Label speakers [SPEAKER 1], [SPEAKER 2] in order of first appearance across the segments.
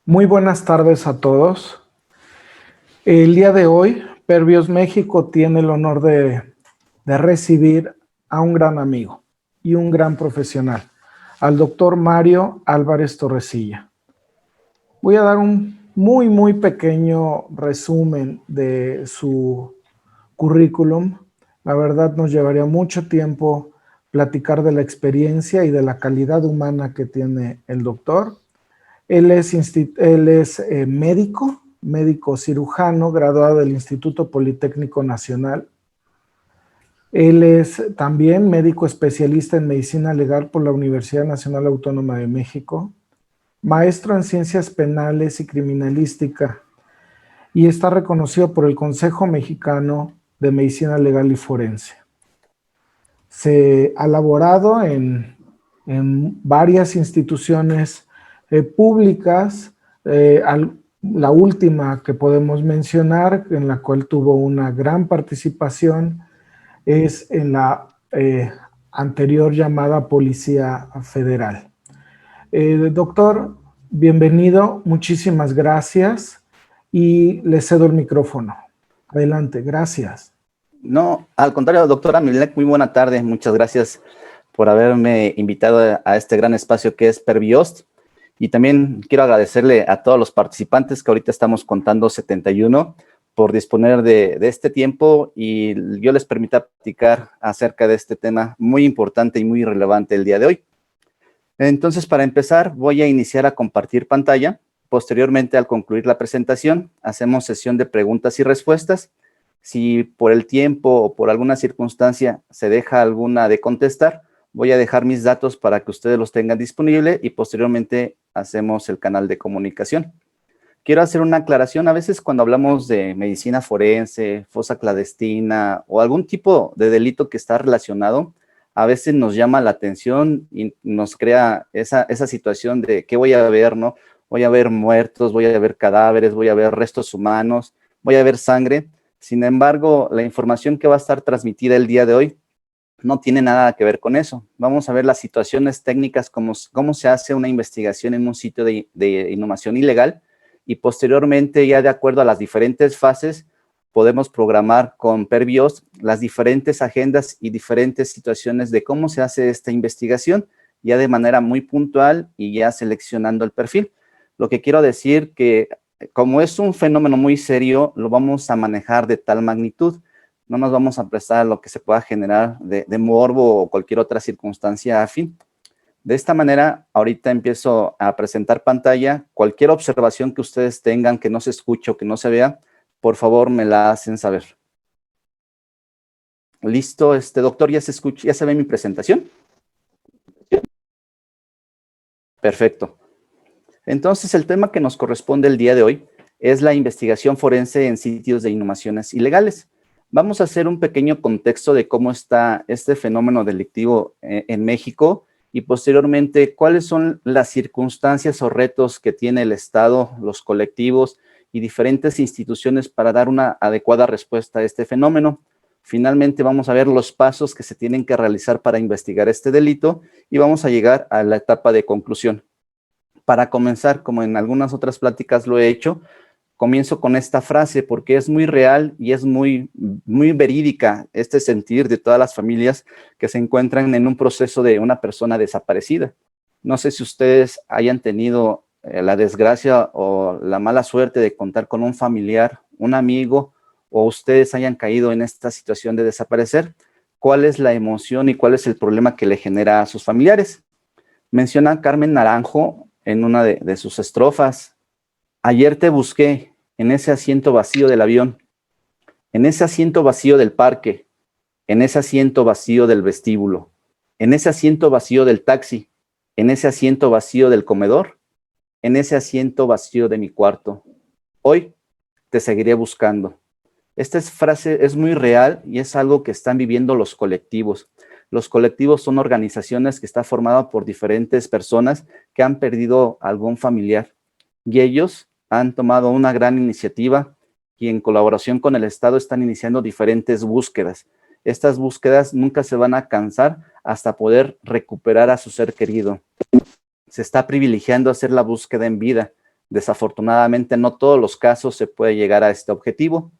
[SPEAKER 1] Muy buenas tardes a todos. El día de hoy, Perbios México tiene el honor de recibir a un gran amigo y un gran profesional, al doctor Mario Álvarez Torrecilla. Voy a dar un muy pequeño resumen de su currículum. La verdad nos llevaría mucho tiempo platicar de la experiencia y de la calidad humana que tiene el doctor. Él es médico cirujano, graduado del Instituto Politécnico Nacional. Él es también médico especialista en medicina legal por la Universidad Nacional Autónoma de México, maestro en ciencias penales y criminalística, y está reconocido por el Consejo Mexicano de Medicina Legal y Forense. Se ha laborado en varias instituciones públicas, la última que podemos mencionar, en la cual tuvo una gran participación, es en la anterior llamada Policía Federal. Doctor, bienvenido, muchísimas gracias y le cedo el micrófono. Adelante, gracias.
[SPEAKER 2] No, al contrario, doctora Milek, muy buena tarde. Muchas gracias por haberme invitado a este gran espacio que es Perbiost. Y también quiero agradecerle a todos los participantes que ahorita estamos contando 71 por disponer de este tiempo y yo les permita platicar acerca de este tema muy importante y muy relevante el día de hoy. Entonces, para empezar, voy a iniciar a compartir pantalla. Posteriormente, al concluir la presentación, hacemos sesión de preguntas y respuestas. Si por el tiempo o por alguna circunstancia se deja alguna de contestar, voy a dejar mis datos para que ustedes los tengan disponible y posteriormente hacemos el canal de comunicación. Quiero hacer una aclaración. A veces cuando hablamos de medicina forense, fosa clandestina o algún tipo de delito que está relacionado, a veces nos llama la atención y nos crea esa situación de ¿qué voy a ver, no? Voy a ver muertos, voy a ver cadáveres, voy a ver restos humanos, voy a ver sangre. Sin embargo, la información que va a estar transmitida el día de hoy no tiene nada que ver con eso. Vamos a ver las situaciones técnicas, cómo se hace una investigación en un sitio de inhumación ilegal y posteriormente, ya de acuerdo a las diferentes fases, podemos programar con Perbios las diferentes agendas y diferentes situaciones de cómo se hace esta investigación, ya de manera muy puntual y ya seleccionando el perfil. Lo que quiero decir que como es un fenómeno muy serio, lo vamos a manejar de tal magnitud. No nos vamos a prestar a lo que se pueda generar de morbo o cualquier otra circunstancia afín. De esta manera, ahorita empiezo a presentar pantalla. Cualquier observación que ustedes tengan, que no se escuche o que no se vea, por favor me la hacen saber. ¿Listo, doctor? ¿Ya se escucha? ¿Ya se ve mi presentación? Perfecto. Entonces, el tema que nos corresponde el día de hoy es la investigación forense en sitios de inhumaciones ilegales. Vamos a hacer un pequeño contexto de cómo está este fenómeno delictivo en México y posteriormente cuáles son las circunstancias o retos que tiene el Estado, los colectivos y diferentes instituciones para dar una adecuada respuesta a este fenómeno. Finalmente vamos a ver los pasos que se tienen que realizar para investigar este delito y vamos a llegar a la etapa de conclusión. Para comenzar, como en algunas otras pláticas lo he hecho, comienzo con esta frase porque es muy real y es muy verídica este sentir de todas las familias que se encuentran en un proceso de una persona desaparecida. No sé si ustedes hayan tenido la desgracia o la mala suerte de contar con un familiar, un amigo, o ustedes hayan caído en esta situación de desaparecer. ¿Cuál es la emoción y cuál es el problema que le genera a sus familiares? Menciona Carmen Naranjo en una de sus estrofas: ayer te busqué en ese asiento vacío del avión, en ese asiento vacío del parque, en ese asiento vacío del vestíbulo, en ese asiento vacío del taxi, en ese asiento vacío del comedor, en ese asiento vacío de mi cuarto. Hoy te seguiré buscando. Esta frase es muy real y es algo que están viviendo los colectivos. Los colectivos son organizaciones que están formadas por diferentes personas que han perdido algún familiar y ellos han tomado una gran iniciativa y en colaboración con el Estado están iniciando diferentes búsquedas. Estas búsquedas nunca se van a cansar hasta poder recuperar a su ser querido. Se está privilegiando hacer la búsqueda en vida. Desafortunadamente, no todos los casos se puede llegar a este objetivo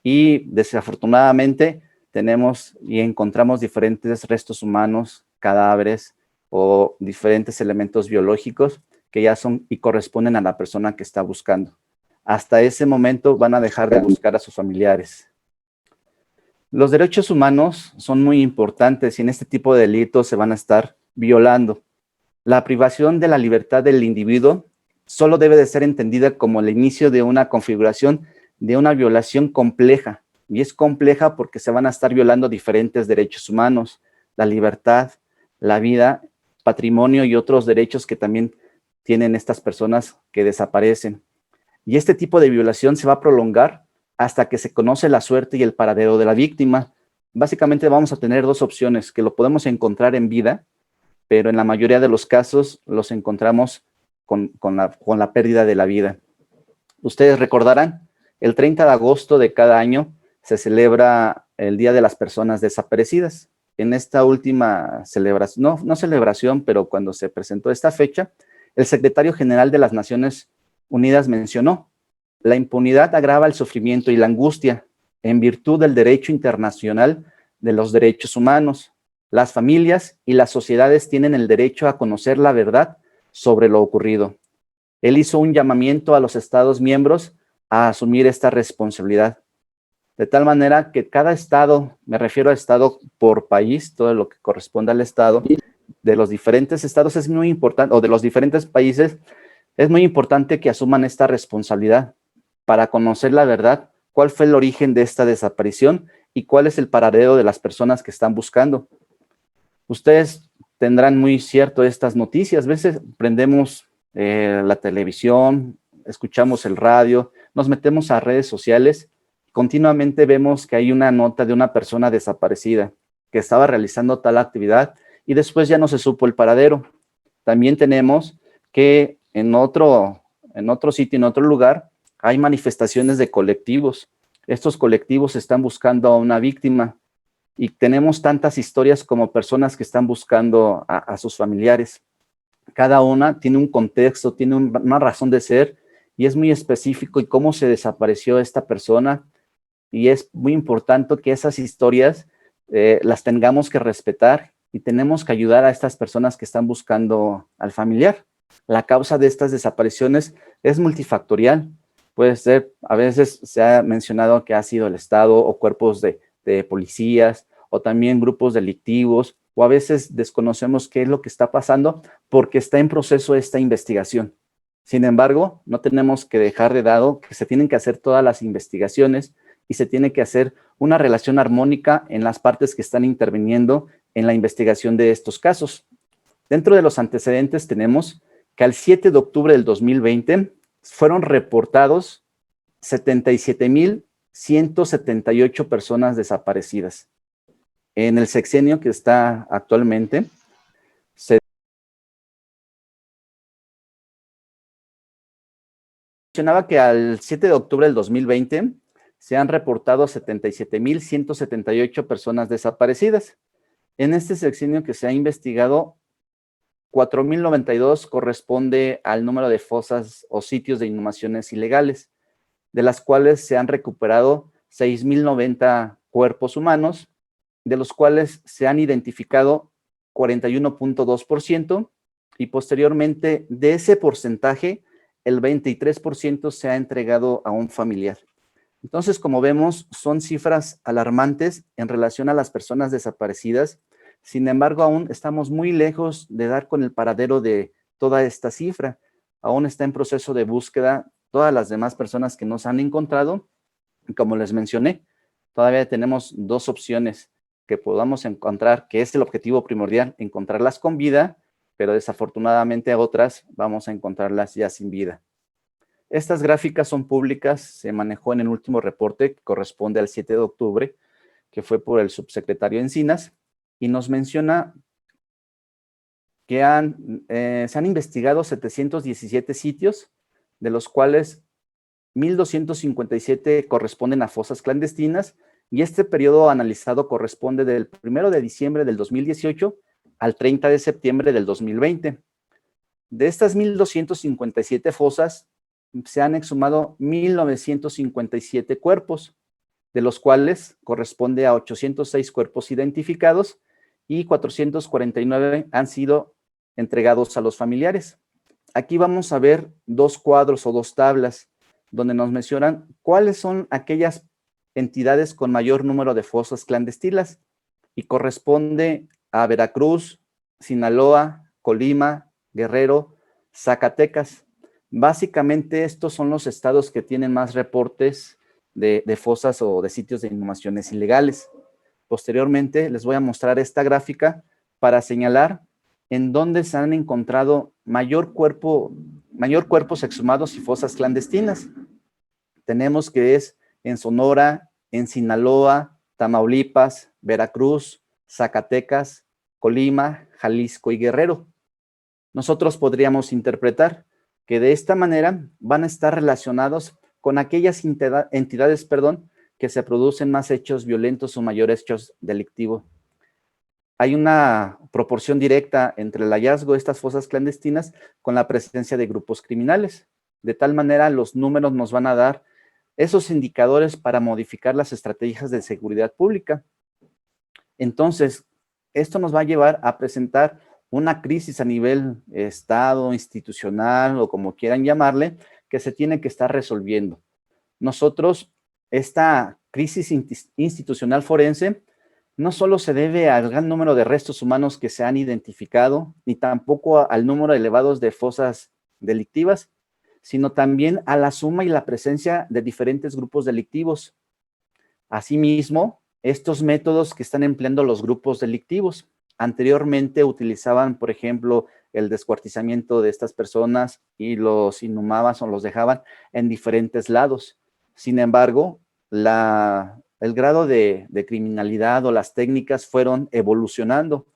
[SPEAKER 2] y desafortunadamente tenemos y encontramos diferentes restos humanos, cadáveres o diferentes elementos biológicos que ya son y corresponden a la persona que está buscando. Hasta ese momento van a dejar de buscar a sus familiares. Los derechos humanos son muy importantes y en este tipo de delitos se van a estar violando. La privación de la libertad del individuo solo debe de ser entendida como el inicio de una configuración de una violación compleja. Y es compleja porque se van a estar violando diferentes derechos humanos, la libertad, la vida, patrimonio y otros derechos que también tienen estas personas que desaparecen. Y este tipo de violación se va a prolongar hasta que se conoce la suerte y el paradero de la víctima. Básicamente vamos a tener dos opciones, que lo podemos encontrar en vida, pero en la mayoría de los casos los encontramos con la pérdida de la vida. Ustedes recordarán, el 30 de agosto de cada año se celebra el Día de las Personas Desaparecidas. En esta última celebración, no celebración, pero cuando se presentó esta fecha, el secretario general de las Naciones Unidas mencionó: la impunidad agrava el sufrimiento y la angustia en virtud del derecho internacional de los derechos humanos. Las familias y las sociedades tienen el derecho a conocer la verdad sobre lo ocurrido. Él hizo un llamamiento a los Estados miembros a asumir esta responsabilidad, de tal manera que cada estado, me refiero a estado por país, todo lo que corresponde al estado, de los diferentes estados es muy importante, o de los diferentes países, es muy importante que asuman esta responsabilidad para conocer la verdad, cuál fue el origen de esta desaparición y cuál es el paradero de las personas que están buscando. Ustedes tendrán muy cierto estas noticias. A veces prendemos la televisión, escuchamos el radio, nos metemos a redes sociales, continuamente vemos que hay una nota de una persona desaparecida que estaba realizando tal actividad y después ya no se supo el paradero. También tenemos que en otro sitio, en otro lugar, hay manifestaciones de colectivos. Estos colectivos están buscando a una víctima y tenemos tantas historias como personas que están buscando a sus familiares. Cada una tiene un contexto, tiene una razón de ser y es muy específico y cómo se desapareció esta persona. Y es muy importante que esas historias las tengamos que respetar y tenemos que ayudar a estas personas que están buscando al familiar. La causa de estas desapariciones es multifactorial. Puede ser, a veces se ha mencionado que ha sido el Estado o cuerpos de policías o también grupos delictivos, o a veces desconocemos qué es lo que está pasando porque está en proceso esta investigación. Sin embargo, no tenemos que dejar de lado que se tienen que hacer todas las investigaciones y se tiene que hacer una relación armónica en las partes que están interviniendo en la investigación de estos casos. Dentro de los antecedentes tenemos que al 7 de octubre del 2020 fueron reportados 77,178 personas desaparecidas. En el sexenio que está actualmente, se mencionaba que al 7 de octubre del 2020 se han reportado 77,178 personas desaparecidas. En este sexenio que se ha investigado, 4,092 corresponde al número de fosas o sitios de inhumaciones ilegales, de las cuales se han recuperado 6,090 cuerpos humanos, de los cuales se han identificado 41,2% y posteriormente de ese porcentaje, el 23% se ha entregado a un familiar. Entonces, como vemos, son cifras alarmantes en relación a las personas desaparecidas. Sin embargo, aún estamos muy lejos de dar con el paradero de toda esta cifra. Aún está en proceso de búsqueda todas las demás personas que nos han encontrado. Y como les mencioné, todavía tenemos dos opciones que podamos encontrar, que es el objetivo primordial, encontrarlas con vida, pero desafortunadamente otras vamos a encontrarlas ya sin vida. Estas gráficas son públicas, se manejó en el último reporte que corresponde al 7 de octubre, que fue por el subsecretario Encinas, y nos menciona que se han investigado 717 sitios, de los cuales 1,257 corresponden a fosas clandestinas, y este periodo analizado corresponde del 1 de diciembre del 2018 al 30 de septiembre del 2020. De estas 1,257 fosas, se han exhumado 1,957 cuerpos, de los cuales corresponde a 806 cuerpos identificados y 449 han sido entregados a los familiares. Aquí vamos a ver dos cuadros o dos tablas donde nos mencionan cuáles son aquellas entidades con mayor número de fosas clandestinas y corresponde a Veracruz, Sinaloa, Colima, Guerrero, Zacatecas. Básicamente estos son los estados que tienen más reportes de fosas o de sitios de inhumaciones ilegales. Posteriormente les voy a mostrar esta gráfica para señalar en dónde se han encontrado mayor cuerpos exhumados y fosas clandestinas. Tenemos que es en Sonora, en Sinaloa, Tamaulipas, Veracruz, Zacatecas, Colima, Jalisco y Guerrero. Nosotros podríamos interpretar que de esta manera van a estar relacionados con aquellas entidades, que se producen más hechos violentos o mayores hechos delictivos. Hay una proporción directa entre el hallazgo de estas fosas clandestinas con la presencia de grupos criminales. De tal manera, los números nos van a dar esos indicadores para modificar las estrategias de seguridad pública. Entonces, esto nos va a llevar a presentar una crisis a nivel Estado, institucional o como quieran llamarle, que se tiene que estar resolviendo. Nosotros, esta crisis institucional forense no solo se debe al gran número de restos humanos que se han identificado, ni tampoco al número elevado de fosas delictivas, sino también a la suma y la presencia de diferentes grupos delictivos. Asimismo, estos métodos que están empleando los grupos delictivos, anteriormente utilizaban, por ejemplo, el descuartizamiento de estas personas y los inhumaban o los dejaban en diferentes lados. Sin embargo, el grado de criminalidad o las técnicas fueron evolucionando.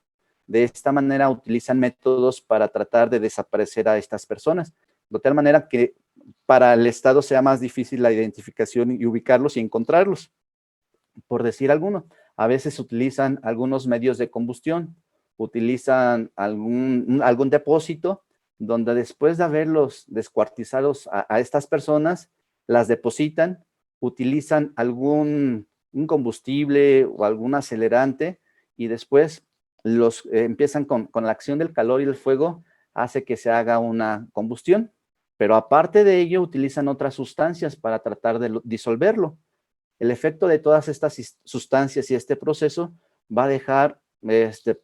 [SPEAKER 2] De esta manera utilizan métodos para tratar de desaparecer a estas personas, de tal manera que para el Estado sea más difícil la identificación y ubicarlos y encontrarlos. Por decir alguno, a veces utilizan algunos medios de combustión, utilizan algún depósito donde después de haberlos descuartizados a estas personas, las depositan, utilizan un combustible o algún acelerante y después los empiezan con la acción del calor y el fuego, hace que se haga una combustión, pero aparte de ello utilizan otras sustancias para tratar de disolverlo. El efecto de todas estas sustancias y este proceso va a dejar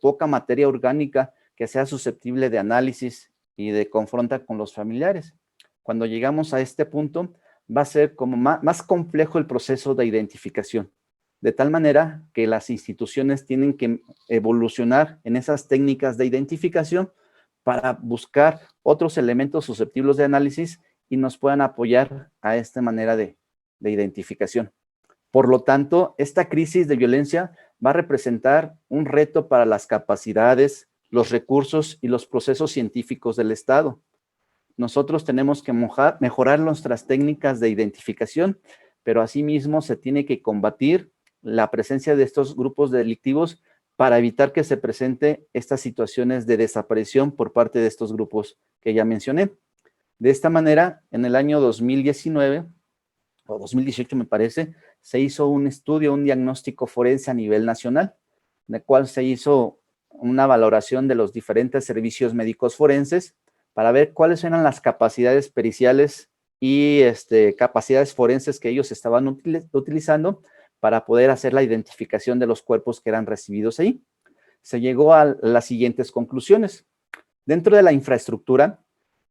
[SPEAKER 2] poca materia orgánica que sea susceptible de análisis y de confronta con los familiares. Cuando llegamos a este punto, va a ser como más complejo el proceso de identificación, de tal manera que las instituciones tienen que evolucionar en esas técnicas de identificación para buscar otros elementos susceptibles de análisis y nos puedan apoyar a esta manera de identificación. Por lo tanto, esta crisis de violencia va a representar un reto para las capacidades, los recursos y los procesos científicos del Estado. Nosotros tenemos que mejorar nuestras técnicas de identificación, pero asimismo se tiene que combatir la presencia de estos grupos delictivos para evitar que se presente estas situaciones de desaparición por parte de estos grupos que ya mencioné. De esta manera, en el año 2019, o 2018 me parece, se hizo un estudio, un diagnóstico forense a nivel nacional, en el cual se hizo una valoración de los diferentes servicios médicos forenses para ver cuáles eran las capacidades periciales y capacidades forenses que ellos estaban utilizando para poder hacer la identificación de los cuerpos que eran recibidos ahí. Se llegó a las siguientes conclusiones. Dentro de la infraestructura,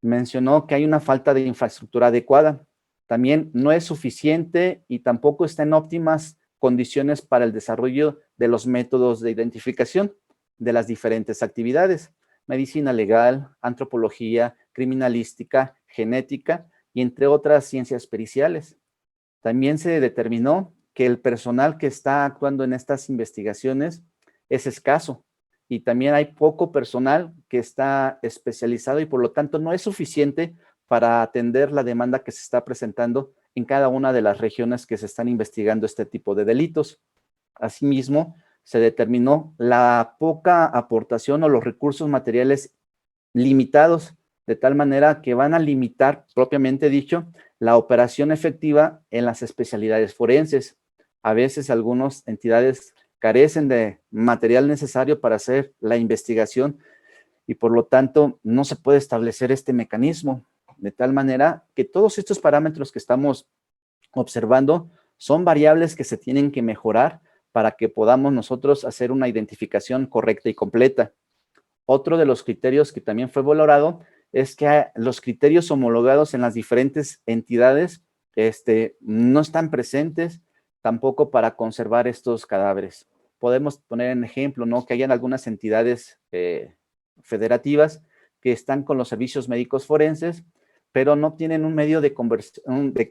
[SPEAKER 2] mencionó que hay una falta de infraestructura adecuada. También no es suficiente y tampoco está en óptimas condiciones para el desarrollo de los métodos de identificación de las diferentes actividades: medicina legal, antropología, criminalística, genética y entre otras ciencias periciales. También se determinó que el personal que está actuando en estas investigaciones es escaso y también hay poco personal que está especializado y por lo tanto no es suficiente para atender la demanda que se está presentando en cada una de las regiones que se están investigando este tipo de delitos. Asimismo, se determinó la poca aportación o los recursos materiales limitados de tal manera que van a limitar, propiamente dicho, la operación efectiva en las especialidades forenses. A veces algunas entidades carecen de material necesario para hacer la investigación y por lo tanto no se puede establecer este mecanismo, de tal manera que todos estos parámetros que estamos observando son variables que se tienen que mejorar para que podamos nosotros hacer una identificación correcta y completa. Otro de los criterios que también fue valorado es que los criterios homologados en las diferentes entidades no están presentes tampoco para conservar estos cadáveres. Podemos poner en ejemplo, ¿no?, que hayan algunas entidades federativas que están con los servicios médicos forenses, pero no tienen un medio de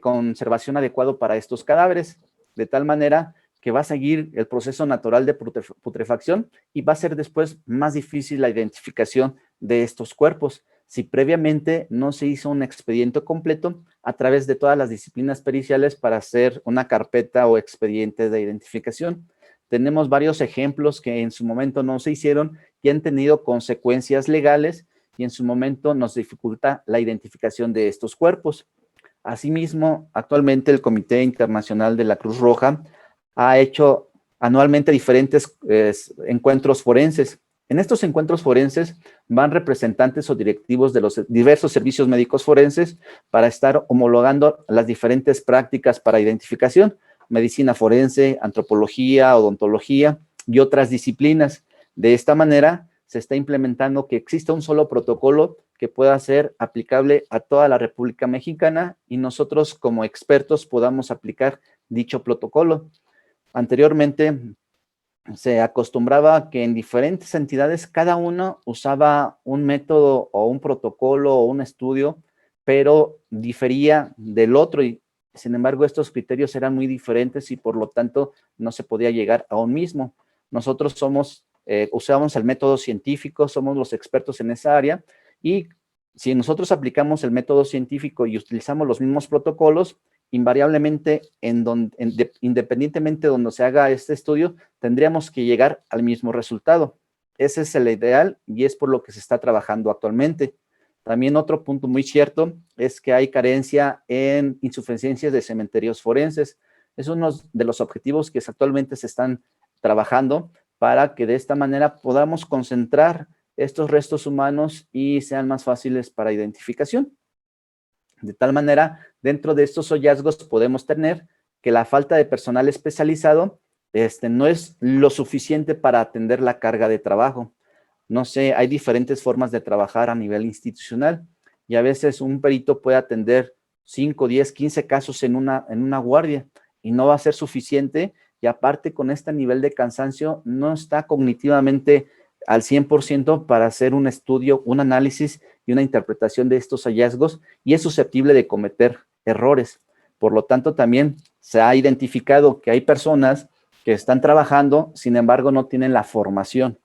[SPEAKER 2] conservación adecuado para estos cadáveres, de tal manera que va a seguir el proceso natural de putrefacción y va a ser después más difícil la identificación de estos cuerpos, si previamente no se hizo un expediente completo a través de todas las disciplinas periciales para hacer una carpeta o expediente de identificación. Tenemos varios ejemplos que en su momento no se hicieron y han tenido consecuencias legales y en su momento nos dificulta la identificación de estos cuerpos. Asimismo, actualmente el Comité Internacional de la Cruz Roja ha hecho anualmente diferentes encuentros forenses. En estos encuentros forenses van representantes o directivos de los diversos servicios médicos forenses para estar homologando las diferentes prácticas para identificación, medicina forense, antropología, odontología y otras disciplinas. De esta manera se está implementando que exista un solo protocolo que pueda ser aplicable a toda la República Mexicana y nosotros como expertos podamos aplicar dicho protocolo. Anteriormente se acostumbraba que en diferentes entidades cada uno usaba un método o un protocolo o un estudio, pero difería del otro y sin embargo estos criterios eran muy diferentes y por lo tanto no se podía llegar a un mismo. Nosotros usamos el método científico, somos los expertos en esa área y si nosotros aplicamos el método científico y utilizamos los mismos protocolos, invariablemente, independientemente de donde se haga este estudio, tendríamos que llegar al mismo resultado. Ese es el ideal y es por lo que se está trabajando actualmente. También otro punto muy cierto es que hay carencia en insuficiencias de cementerios forenses. Es uno de los objetivos que actualmente se están trabajando para que de esta manera podamos concentrar estos restos humanos y sean más fáciles para identificación. De tal manera, dentro de estos hallazgos podemos tener que la falta de personal especializado no es lo suficiente para atender la carga de trabajo. No sé, hay diferentes formas de trabajar a nivel institucional y a veces un perito puede atender 5, 10, 15 casos en una guardia y no va a ser suficiente y aparte con este nivel de cansancio no está cognitivamente al 100% para hacer un estudio, un análisis y una interpretación de estos hallazgos y es susceptible de cometer errores. Por lo tanto, también se ha identificado que hay personas que están trabajando, sin embargo, no tienen la formación.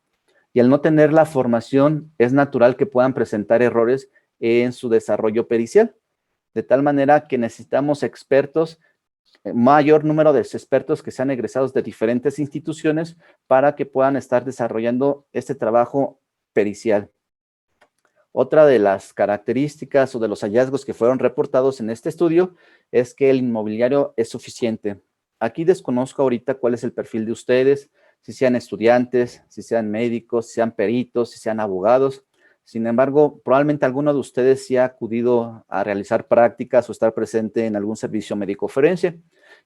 [SPEAKER 2] Y al no tener la formación, es natural que puedan presentar errores en su desarrollo pericial. De tal manera que necesitamos expertos, mayor número de expertos que sean egresados de diferentes instituciones para que puedan estar desarrollando este trabajo pericial. Otra de las características o de los hallazgos que fueron reportados en este estudio es que el inmobiliario es suficiente. Aquí desconozco ahorita cuál es el perfil de ustedes, si sean estudiantes, si sean médicos, si sean peritos, si sean abogados. Sin embargo, probablemente alguno de ustedes sí ha acudido a realizar prácticas o estar presente en algún servicio médico forense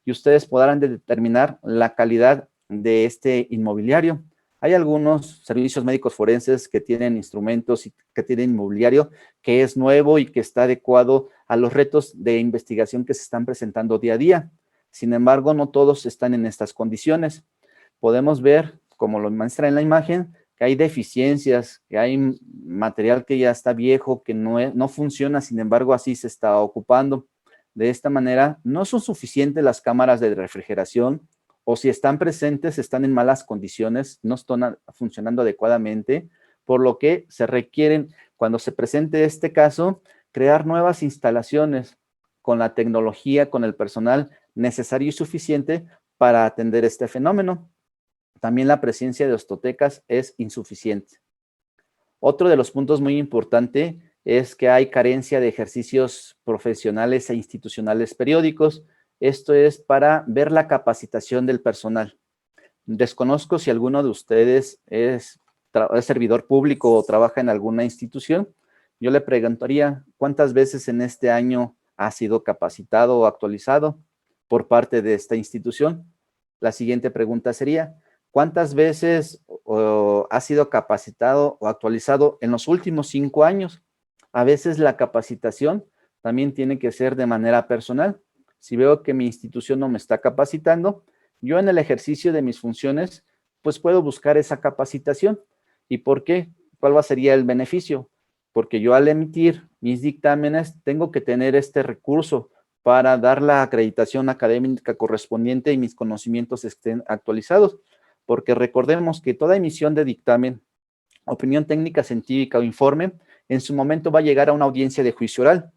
[SPEAKER 2] y ustedes podrán determinar la calidad de este inmobiliario. Hay algunos servicios médicos forenses que tienen instrumentos y que tienen inmobiliario que es nuevo y que está adecuado a los retos de investigación que se están presentando día a día. Sin embargo, no todos están en estas condiciones. Podemos ver, como lo muestra en la imagen, que hay deficiencias, que hay material que ya está viejo, que no funciona, sin embargo, así se está ocupando. De esta manera, no son suficientes las cámaras de refrigeración, o si están presentes, están en malas condiciones, no están funcionando adecuadamente, por lo que se requieren, cuando se presente este caso, crear nuevas instalaciones con la tecnología, con el personal necesario y suficiente para atender este fenómeno. También la presencia de ostotecas es insuficiente. Otro de los puntos muy importante es que hay carencia de ejercicios profesionales e institucionales periódicos. Esto es para ver la capacitación del personal. Desconozco si alguno de ustedes es servidor público o trabaja en alguna institución. Yo le preguntaría, ¿cuántas veces en este año ha sido capacitado o actualizado por parte de esta institución? La siguiente pregunta sería, ¿cuántas veces ha sido capacitado o actualizado en los últimos 5 años? A veces la capacitación también tiene que ser de manera personal. Si veo que mi institución no me está capacitando, yo en el ejercicio de mis funciones, pues puedo buscar esa capacitación. ¿Y por qué? ¿Cuál sería el beneficio? Porque yo al emitir mis dictámenes tengo que tener este recurso para dar la acreditación académica correspondiente y mis conocimientos estén actualizados. Porque recordemos que toda emisión de dictamen, opinión técnica científica o informe, en su momento va a llegar a una audiencia de juicio oral.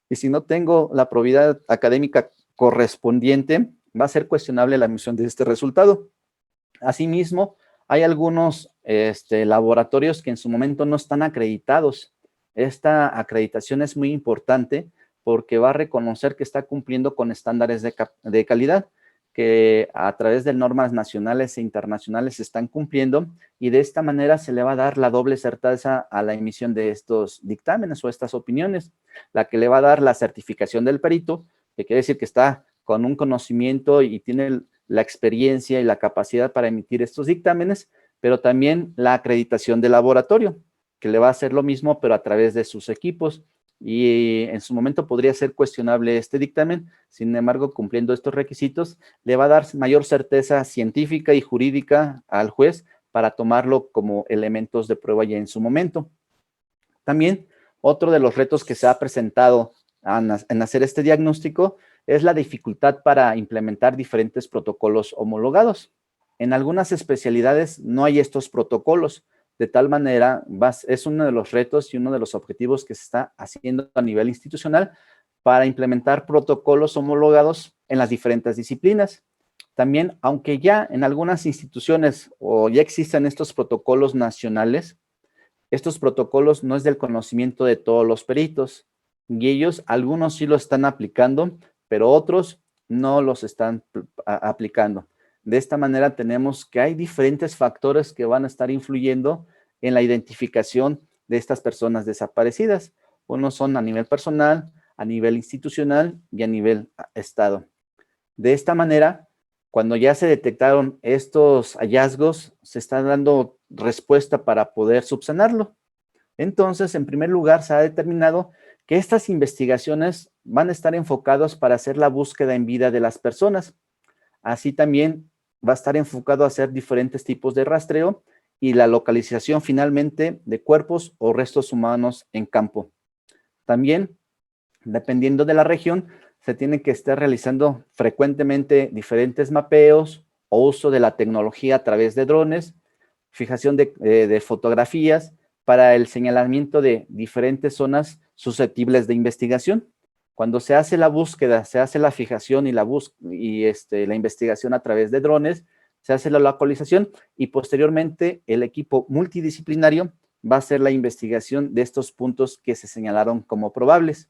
[SPEAKER 2] Y si no tengo la probidad académica correspondiente, va a ser cuestionable la emisión de este resultado. Asimismo, hay algunos laboratorios que en su momento no están acreditados. Esta acreditación es muy importante porque va a reconocer que está cumpliendo con estándares de calidad que a través de normas nacionales e internacionales se están cumpliendo, y de esta manera se le va a dar la doble certeza a la emisión de estos dictámenes o estas opiniones, la que le va a dar la certificación del perito, que quiere decir que está con un conocimiento y tiene la experiencia y la capacidad para emitir estos dictámenes, pero también la acreditación del laboratorio, que le va a hacer lo mismo, pero a través de sus equipos. Y en su momento podría ser cuestionable este dictamen, sin embargo, cumpliendo estos requisitos, le va a dar mayor certeza científica y jurídica al juez para tomarlo como elementos de prueba ya en su momento. También, otro de los retos que se ha presentado en hacer este diagnóstico es la dificultad para implementar diferentes protocolos homologados. En algunas especialidades no hay estos protocolos, de tal manera es uno de los retos y uno de los objetivos que se está haciendo a nivel institucional para implementar protocolos homologados en las diferentes disciplinas. También, aunque ya en algunas instituciones o ya existen estos protocolos nacionales, estos protocolos no es del conocimiento de todos los peritos, y ellos, algunos sí lo están aplicando, pero otros no los están aplicando. De esta manera tenemos que hay diferentes factores que van a estar influyendo en la identificación de estas personas desaparecidas. Unos son a nivel personal, a nivel institucional y a nivel estado. De esta manera, cuando ya se detectaron estos hallazgos, se está dando respuesta para poder subsanarlo. Entonces, en primer lugar, se ha determinado que estas investigaciones van a estar enfocadas para hacer la búsqueda en vida de las personas. Así también va a estar enfocado a hacer diferentes tipos de rastreo y la localización finalmente de cuerpos o restos humanos en campo. También, dependiendo de la región, se tiene que estar realizando frecuentemente diferentes mapeos o uso de la tecnología a través de drones, fijación de fotografías para el señalamiento de diferentes zonas susceptibles de investigación. Cuando se hace la búsqueda, se hace la fijación y la investigación a través de drones, se hace la localización y posteriormente el equipo multidisciplinario va a hacer la investigación de estos puntos que se señalaron como probables.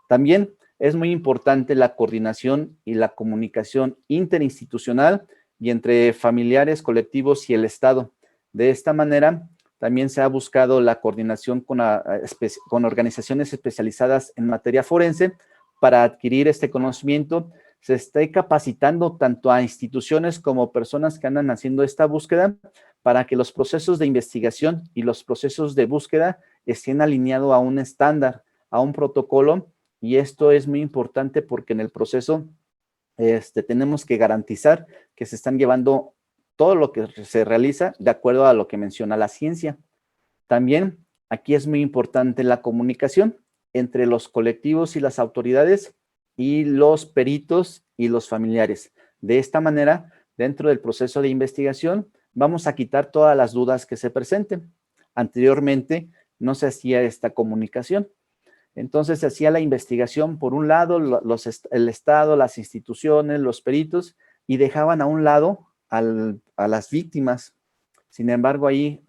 [SPEAKER 2] También es muy importante la coordinación y la comunicación interinstitucional y entre familiares, colectivos y el Estado. De esta manera, también se ha buscado la coordinación con organizaciones especializadas en materia forense para adquirir este conocimiento. Se está capacitando tanto a instituciones como personas que andan haciendo esta búsqueda para que los procesos de investigación y los procesos de búsqueda estén alineados a un estándar, a un protocolo. Y esto es muy importante porque en el proceso tenemos que garantizar que se están llevando todo lo que se realiza de acuerdo a lo que menciona la ciencia. También aquí es muy importante la comunicación entre los colectivos y las autoridades y los peritos y los familiares. De esta manera, dentro del proceso de investigación, vamos a quitar todas las dudas que se presenten. Anteriormente no se hacía esta comunicación. Entonces se hacía la investigación por un lado, el Estado, las instituciones, los peritos, y dejaban a un lado a las víctimas. Sin embargo, ahí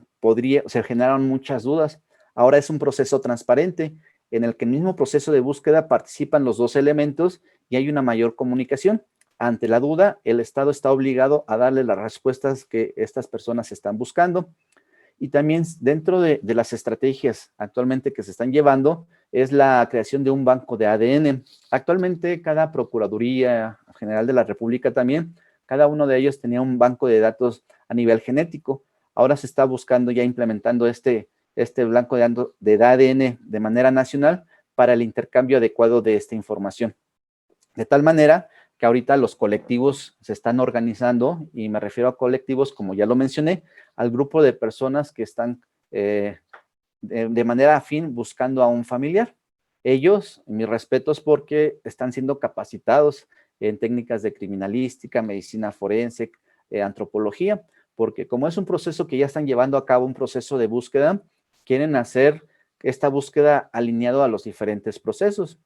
[SPEAKER 2] se generaron muchas dudas. Ahora es un proceso transparente en el que en el mismo proceso de búsqueda participan los dos elementos y hay una mayor comunicación. Ante la duda, el Estado está obligado a darle las respuestas que estas personas están buscando. Y también dentro de las estrategias actualmente que se están llevando es la creación de un banco de ADN. Actualmente cada Procuraduría General de la República también, cada uno de ellos tenía un banco de datos a nivel genético. Ahora se está buscando ya implementando este banco de ADN de manera nacional para el intercambio adecuado de esta información. De tal manera que ahorita los colectivos se están organizando, y me refiero a colectivos, como ya lo mencioné, al grupo de personas que están de manera afín buscando a un familiar. Ellos, mis respetos, porque están siendo capacitados en técnicas de criminalística, medicina forense, antropología, porque como es un proceso que ya están llevando a cabo, un proceso de búsqueda, quieren hacer esta búsqueda alineado a los diferentes procesos.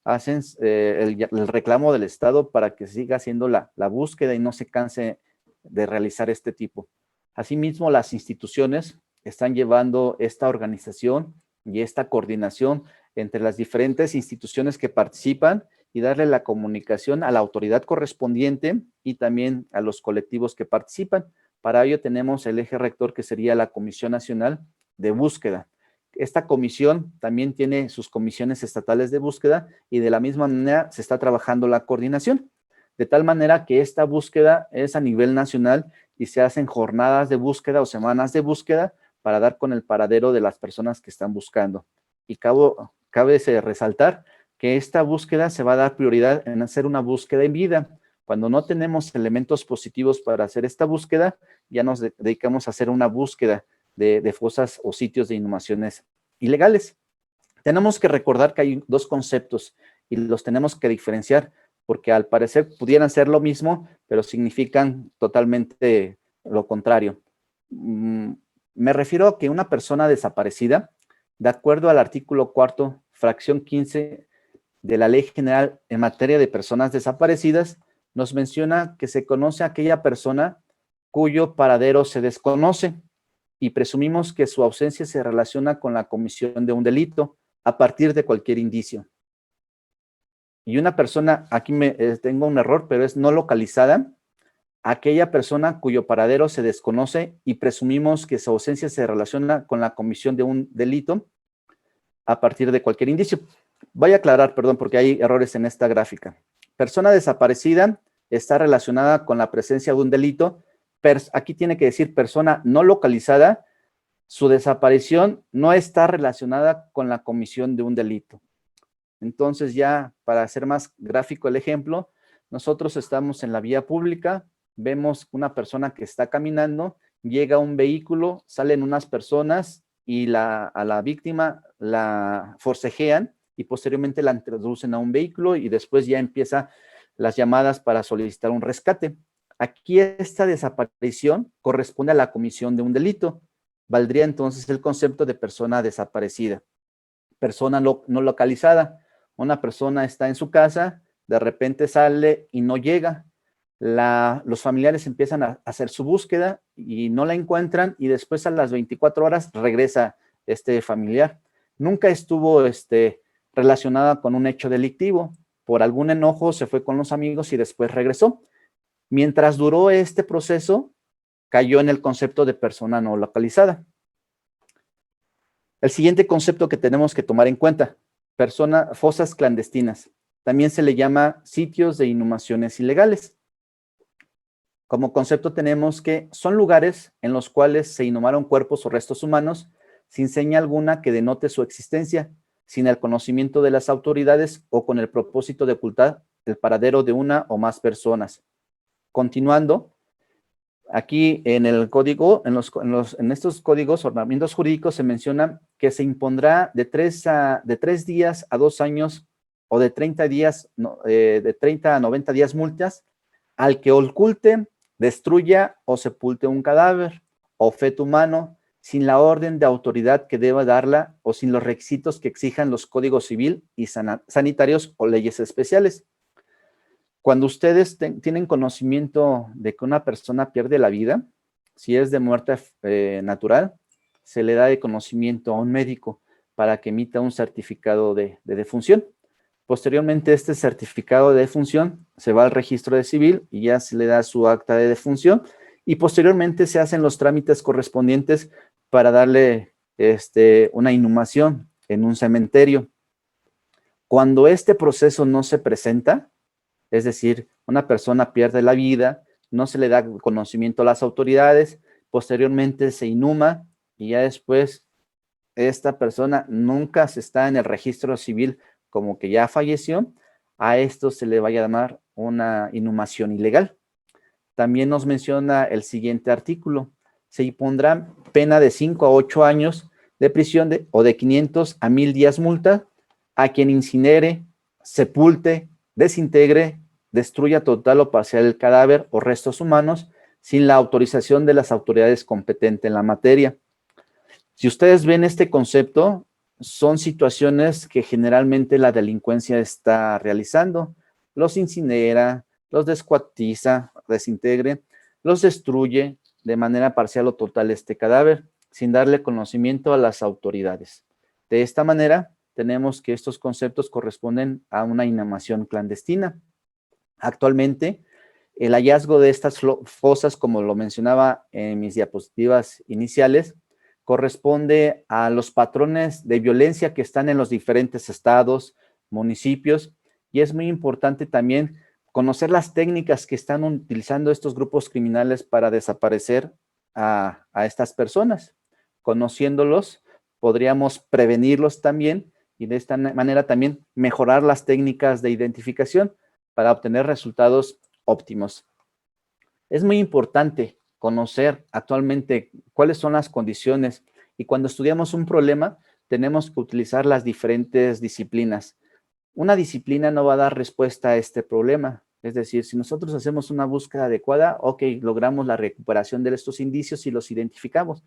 [SPEAKER 2] Hacen el reclamo del Estado para que siga haciendo la búsqueda y no se canse de realizar este tipo. Asimismo, las instituciones están llevando esta organización y esta coordinación entre las diferentes instituciones que participan y darle la comunicación a la autoridad correspondiente y también a los colectivos que participan. Para ello tenemos el eje rector, que sería la Comisión Nacional de Búsqueda. Esta comisión también tiene sus comisiones estatales de búsqueda y de la misma manera se está trabajando la coordinación, de tal manera que esta búsqueda es a nivel nacional y se hacen jornadas de búsqueda o semanas de búsqueda para dar con el paradero de las personas que están buscando. Y cabe resaltar que esta búsqueda se va a dar prioridad en hacer una búsqueda en vida. Cuando no tenemos elementos positivos para hacer esta búsqueda, ya nos dedicamos a hacer una búsqueda de fosas o sitios de inhumaciones ilegales. Tenemos que recordar que hay dos conceptos y los tenemos que diferenciar, porque al parecer pudieran ser lo mismo, pero significan totalmente lo contrario. Me refiero a que una persona desaparecida, de acuerdo al artículo 4, fracción 15 de la Ley General en materia de personas desaparecidas, nos menciona que se conoce a aquella persona cuyo paradero se desconoce y presumimos que su ausencia se relaciona con la comisión de un delito a partir de cualquier indicio. Y una persona, aquí tengo un error, pero es no localizada, aquella persona cuyo paradero se desconoce y presumimos que su ausencia se relaciona con la comisión de un delito a partir de cualquier indicio. Voy a aclarar, perdón, porque hay errores en esta gráfica. Persona desaparecida está relacionada con la presencia de un delito. Aquí tiene que decir persona no localizada. Su desaparición no está relacionada con la comisión de un delito. Entonces, ya para hacer más gráfico el ejemplo, nosotros estamos en la vía pública, vemos una persona que está caminando, llega un vehículo, salen unas personas y a la víctima la forcejean y posteriormente la introducen a un vehículo y después ya empiezan las llamadas para solicitar un rescate. Aquí esta desaparición corresponde a la comisión de un delito. Valdría entonces el concepto de persona desaparecida. Persona no localizada. Una persona está en su casa, de repente sale y no llega. Los familiares empiezan a hacer su búsqueda y no la encuentran y después a las 24 horas regresa este familiar. Nunca estuvo relacionada con un hecho delictivo. Por algún enojo se fue con los amigos y después regresó. Mientras duró este proceso, cayó en el concepto de persona no localizada. El siguiente concepto que tenemos que tomar en cuenta, fosas clandestinas. También se le llama sitios de inhumaciones ilegales. Como concepto tenemos que son lugares en los cuales se inhumaron cuerpos o restos humanos sin seña alguna que denote su existencia, sin el conocimiento de las autoridades o con el propósito de ocultar el paradero de una o más personas. Continuando, aquí en el código, en estos códigos, ordenamientos jurídicos, se menciona que se impondrá de 3 días a 2 años o de 30 a 90 días multas al que oculte, destruya o sepulte un cadáver o feto humano sin la orden de autoridad que deba darla o sin los requisitos que exijan los códigos civil y sanitarios o leyes especiales. Cuando ustedes tienen conocimiento de que una persona pierde la vida, si es de muerte natural, se le da de conocimiento a un médico para que emita un certificado de defunción. Posteriormente, este certificado de defunción se va al registro de civil y ya se le da su acta de defunción y posteriormente se hacen los trámites correspondientes para darle una inhumación en un cementerio. Cuando este proceso no se presenta, es decir, una persona pierde la vida, no se le da conocimiento a las autoridades, posteriormente se inhuma y ya después esta persona nunca se está en el registro civil como que ya falleció, a esto se le va a llamar una inhumación ilegal. También nos menciona el siguiente artículo, se impondrá pena de 5 a 8 años de prisión o de 500 a 1000 días multa a quien incinere, sepulte, desintegre, destruya total o parcial el cadáver o restos humanos sin la autorización de las autoridades competentes en la materia. Si ustedes ven este concepto, son situaciones que generalmente la delincuencia está realizando. Los incinera, los descuartiza, desintegre, los destruye de manera parcial o total este cadáver, sin darle conocimiento a las autoridades. De esta manera, tenemos que estos conceptos corresponden a una inhumación clandestina. Actualmente, el hallazgo de estas fosas, como lo mencionaba en mis diapositivas iniciales, corresponde a los patrones de violencia que están en los diferentes estados, municipios, y es muy importante también conocer las técnicas que están utilizando estos grupos criminales para desaparecer a estas personas. Conociéndolos, podríamos prevenirlos también y de esta manera también mejorar las técnicas de identificación para obtener resultados óptimos. Es muy importante conocer actualmente cuáles son las condiciones y cuando estudiamos un problema tenemos que utilizar las diferentes disciplinas. Una disciplina no va a dar respuesta a este problema. Es decir, si nosotros hacemos una búsqueda adecuada, ok, logramos la recuperación de estos indicios y los identificamos.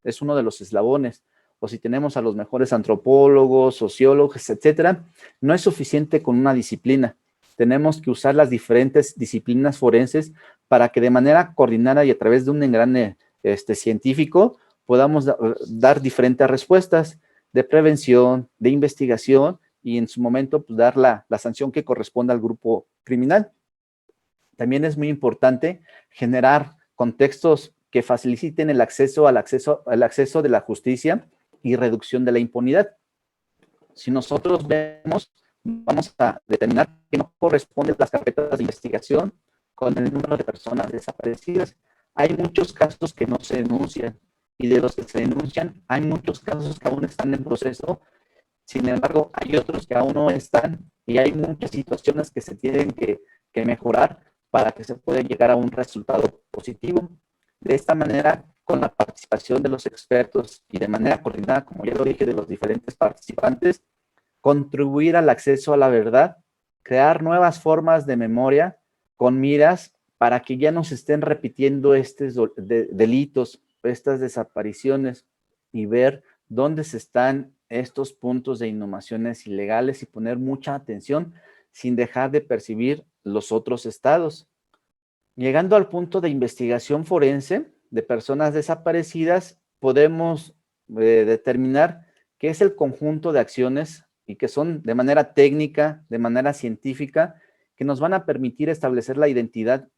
[SPEAKER 2] Es uno de los eslabones. O si tenemos a los mejores antropólogos, sociólogos, etcétera, no es suficiente con una disciplina. Tenemos que usar las diferentes disciplinas forenses para que de manera coordinada y a través de un engrane científico podamos dar diferentes respuestas de prevención, de investigación y en su momento pues, dar la sanción que corresponda al grupo criminal. También es muy importante generar contextos que faciliten el acceso al acceso de la justicia y reducción de la impunidad. Si nosotros vemos, vamos a determinar que no corresponden las carpetas de investigación con el número de personas desaparecidas. Hay muchos casos que no se denuncian y de los que se denuncian hay muchos casos que aún están en proceso. Sin embargo, hay otros que aún no están y hay muchas situaciones que se tienen que mejorar para que se pueda llegar a un resultado positivo. De esta manera, con la participación de los expertos y de manera coordinada, como ya lo dije, de los diferentes participantes, contribuir al acceso a la verdad, crear nuevas formas de memoria con miras para que ya no se estén repitiendo estos delitos, estas desapariciones y ver dónde se están estos puntos de inhumaciones ilegales y poner mucha atención sin dejar de percibir los otros estados. Llegando al punto de investigación forense de personas desaparecidas, podemos determinar qué es el conjunto de acciones y que son de manera técnica, de manera científica, que nos van a permitir establecer la identidad,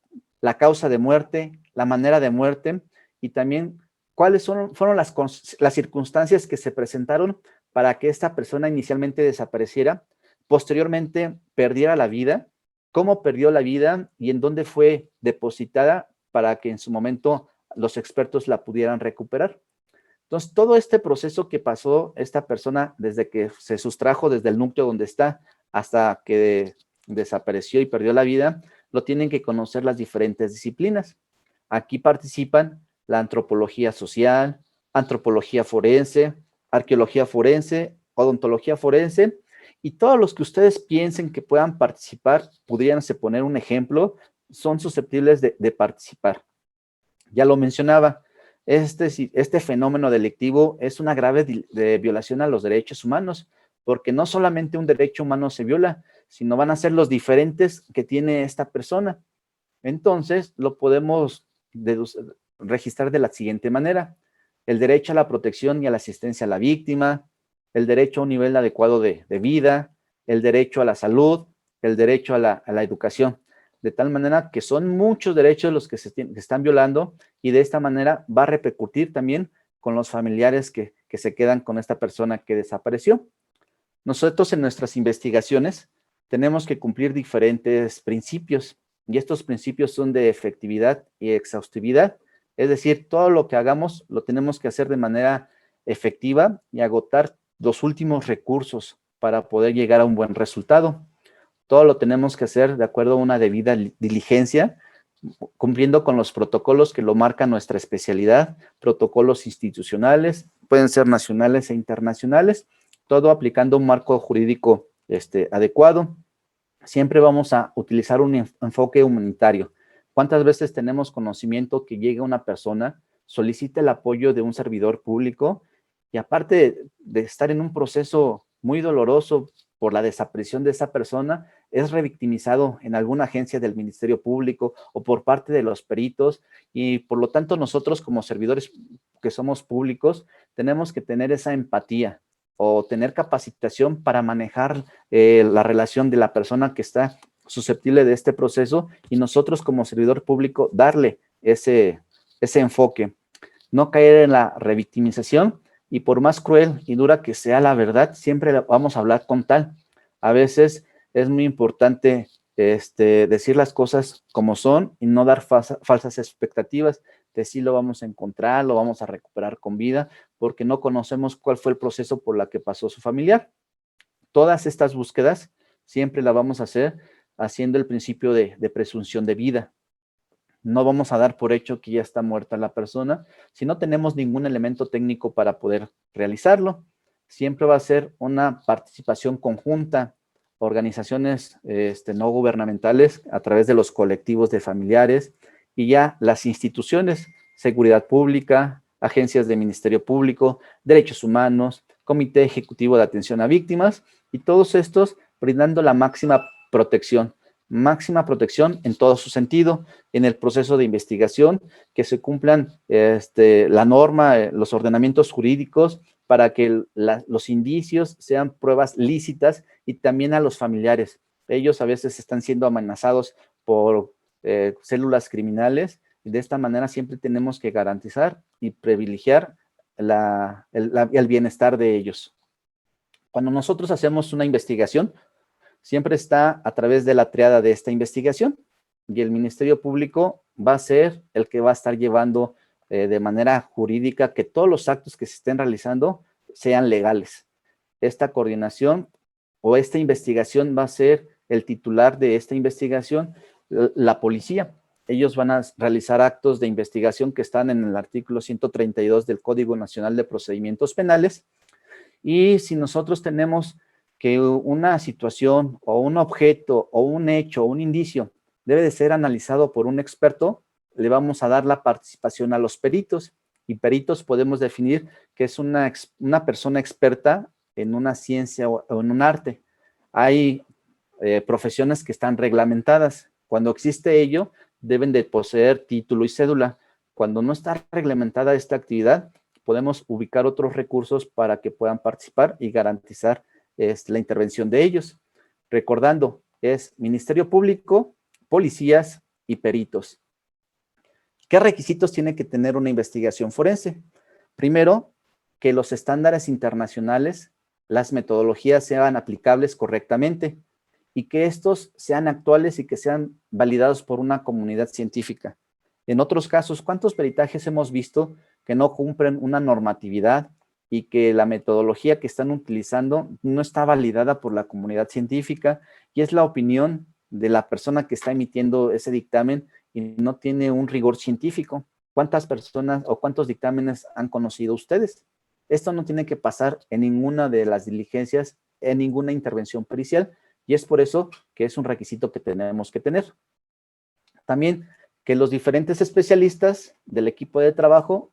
[SPEAKER 2] la causa de muerte, la manera de muerte y también cuáles fueron las circunstancias que se presentaron para que esta persona inicialmente desapareciera, posteriormente perdiera la vida, cómo perdió la vida y en dónde fue depositada para que en su momento los expertos la pudieran recuperar. Entonces, todo este proceso que pasó esta persona desde que se sustrajo desde el núcleo donde está hasta que desapareció y perdió la vida, lo tienen que conocer las diferentes disciplinas. Aquí participan la antropología social, antropología forense, arqueología forense, odontología forense, y todos los que ustedes piensen que puedan participar, pudieranse poner un ejemplo, son susceptibles de participar. Ya lo mencionaba, este fenómeno delictivo es una grave violación a los derechos humanos, porque no solamente un derecho humano se viola, sino van a ser los diferentes que tiene esta persona. Entonces, lo podemos registrar de la siguiente manera. el derecho a la protección y a la asistencia a la víctima, el derecho a un nivel adecuado de vida, el derecho a la salud, el derecho a la educación. De tal manera que son muchos derechos los que se están violando, y de esta manera va a repercutir también con los familiares que se quedan con esta persona que desapareció. Nosotros en nuestras investigaciones tenemos que cumplir diferentes principios, y estos principios son de efectividad y exhaustividad. Es decir, todo lo que hagamos lo tenemos que hacer de manera efectiva y agotar los últimos recursos para poder llegar a un buen resultado. Todo lo tenemos que hacer de acuerdo a una debida diligencia, cumpliendo con los protocolos que lo marca nuestra especialidad, protocolos institucionales, pueden ser nacionales e internacionales, todo aplicando un marco jurídico adecuado. Siempre vamos a utilizar un enfoque humanitario. ¿Cuántas veces tenemos conocimiento que llega una persona, solicita el apoyo de un servidor público, y aparte de estar en un proceso muy doloroso por la desaparición de esa persona, es revictimizado en alguna agencia del Ministerio Público o por parte de los peritos, y por lo tanto nosotros como servidores que somos públicos tenemos que tener esa empatía o tener capacitación para manejar la relación de la persona que está susceptible de este proceso, y nosotros como servidor público darle ese enfoque, no caer en la revictimización, y por más cruel y dura que sea la verdad, siempre vamos a hablar con tal. A veces es muy importante decir las cosas como son y no dar falsas expectativas de si lo vamos a encontrar, lo vamos a recuperar con vida, porque no conocemos cuál fue el proceso por la que pasó su familiar. Todas estas búsquedas siempre las vamos a hacer haciendo el principio de presunción de vida. No vamos a dar por hecho que ya está muerta la persona si no tenemos ningún elemento técnico para poder realizarlo. Siempre va a ser una participación conjunta, organizaciones no gubernamentales a través de los colectivos de familiares, y ya las instituciones, seguridad pública, agencias de Ministerio Público, derechos humanos, Comité Ejecutivo de Atención a Víctimas, y todos estos brindando la máxima protección en todo su sentido, en el proceso de investigación, que se cumplan la norma, los ordenamientos jurídicos, para que los indicios sean pruebas lícitas, y también a los familiares. Ellos a veces están siendo amenazados por células criminales, y de esta manera siempre tenemos que garantizar y privilegiar el bienestar de ellos. Cuando nosotros hacemos una investigación, siempre está a través de la triada de esta investigación, y el Ministerio Público va a ser el que va a estar llevando de manera jurídica que todos los actos que se estén realizando sean legales. Esta coordinación o esta investigación va a ser el titular de esta investigación, la policía. Ellos van a realizar actos de investigación que están en el artículo 132 del Código Nacional de Procedimientos Penales, y si nosotros tenemos que una situación o un objeto o un hecho o un indicio debe de ser analizado por un experto, le vamos a dar la participación a los peritos, y peritos podemos definir que es una persona experta en una ciencia o en un arte. Hay profesiones que están reglamentadas. Cuando existe ello, deben de poseer título y cédula. Cuando no está reglamentada esta actividad, podemos ubicar otros recursos para que puedan participar y garantizar la intervención de ellos. Recordando, es Ministerio Público, policías y peritos. ¿Qué requisitos tiene que tener una investigación forense? Primero, que los estándares internacionales, las metodologías sean aplicables correctamente, y que estos sean actuales y que sean validados por una comunidad científica. En otros casos, ¿cuántos peritajes hemos visto que no cumplen una normatividad y que la metodología que están utilizando no está validada por la comunidad científica, y es la opinión de la persona que está emitiendo ese dictamen y no tiene un rigor científico? ¿Cuántas personas o cuántos dictámenes han conocido ustedes? Esto no tiene que pasar en ninguna de las diligencias, en ninguna intervención pericial, y es por eso que es un requisito que tenemos que tener. También que los diferentes especialistas del equipo de trabajo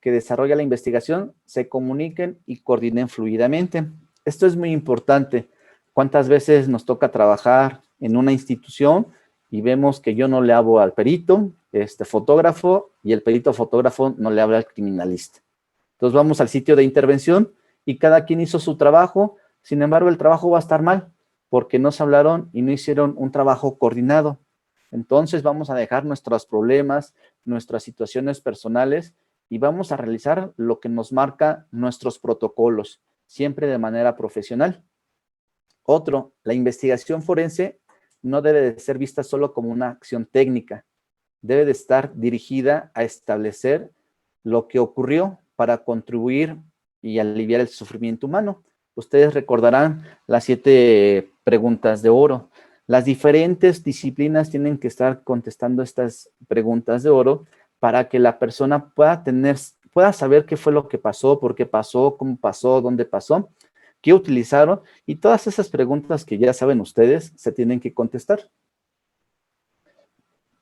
[SPEAKER 2] que desarrolla la investigación se comuniquen y coordinen fluidamente. Esto es muy importante. ¿Cuántas veces nos toca trabajar en una institución y vemos que yo no le hablo al perito, fotógrafo, y el perito fotógrafo no le habla al criminalista? Entonces vamos al sitio de intervención y cada quien hizo su trabajo. Sin embargo, el trabajo va a estar mal porque no se hablaron y no hicieron un trabajo coordinado. Entonces vamos a dejar nuestros problemas, nuestras situaciones personales y vamos a realizar lo que nos marca nuestros protocolos, siempre de manera profesional. Otro, la investigación forense no debe de ser vista solo como una acción técnica, debe de estar dirigida a establecer lo que ocurrió para contribuir y aliviar el sufrimiento humano. Ustedes recordarán las 7 preguntas de oro. Las diferentes disciplinas tienen que estar contestando estas preguntas de oro para que la persona pueda saber qué fue lo que pasó, por qué pasó, cómo pasó, dónde pasó, qué utilizaron, y todas esas preguntas que ya saben ustedes se tienen que contestar.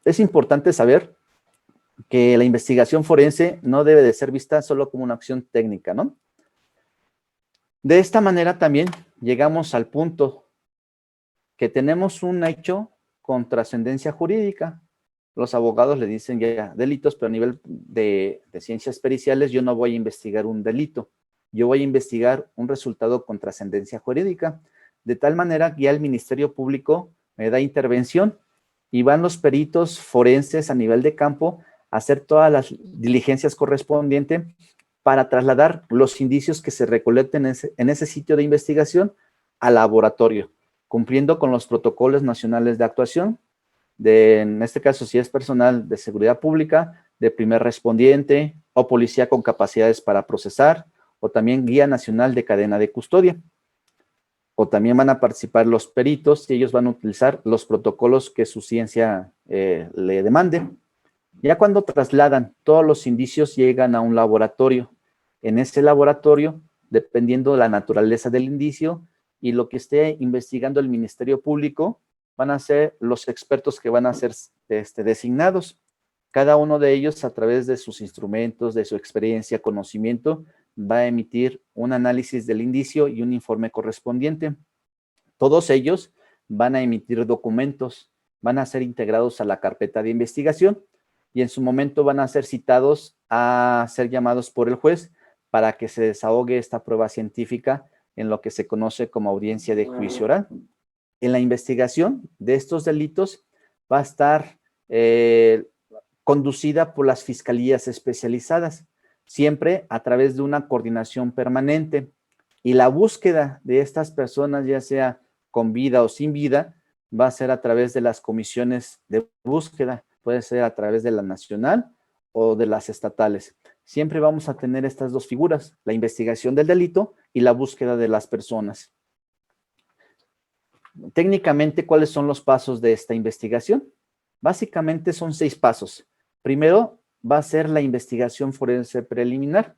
[SPEAKER 2] Es importante saber que la investigación forense no debe de ser vista solo como una acción técnica, ¿no? De esta manera también llegamos al punto que tenemos un hecho con trascendencia jurídica. Los abogados le dicen ya delitos, pero a nivel de ciencias periciales yo no voy a investigar un delito, yo voy a investigar un resultado con trascendencia jurídica, de tal manera que ya el Ministerio Público me da intervención y van los peritos forenses a nivel de campo a hacer todas las diligencias correspondientes para trasladar los indicios que se recolecten en ese sitio de investigación al laboratorio, cumpliendo con los protocolos nacionales de actuación, en este caso si es personal de seguridad pública, de primer respondiente o policía con capacidades para procesar, o también guía nacional de cadena de custodia. O también van a participar los peritos y ellos van a utilizar los protocolos que su ciencia le demande. Ya cuando trasladan todos los indicios llegan a un laboratorio. En ese laboratorio, dependiendo de la naturaleza del indicio y lo que esté investigando el Ministerio Público, van a ser los expertos que van a ser designados. Cada uno de ellos, a través de sus instrumentos, de su experiencia, conocimiento, va a emitir un análisis del indicio y un informe correspondiente. Todos ellos van a emitir documentos, van a ser integrados a la carpeta de investigación y en su momento van a ser citados a ser llamados por el juez para que se desahogue esta prueba científica en lo que se conoce como audiencia de juicio oral. En la investigación de estos delitos va a estar conducida por las fiscalías especializadas, siempre a través de una coordinación permanente. Y la búsqueda de estas personas, ya sea con vida o sin vida, va a ser a través de las comisiones de búsqueda, puede ser a través de la nacional o de las estatales. Siempre vamos a tener estas dos figuras, la investigación del delito y la búsqueda de las personas. Técnicamente, ¿cuáles son los pasos de esta investigación? Básicamente son 6 pasos. Primero va a ser la investigación forense preliminar.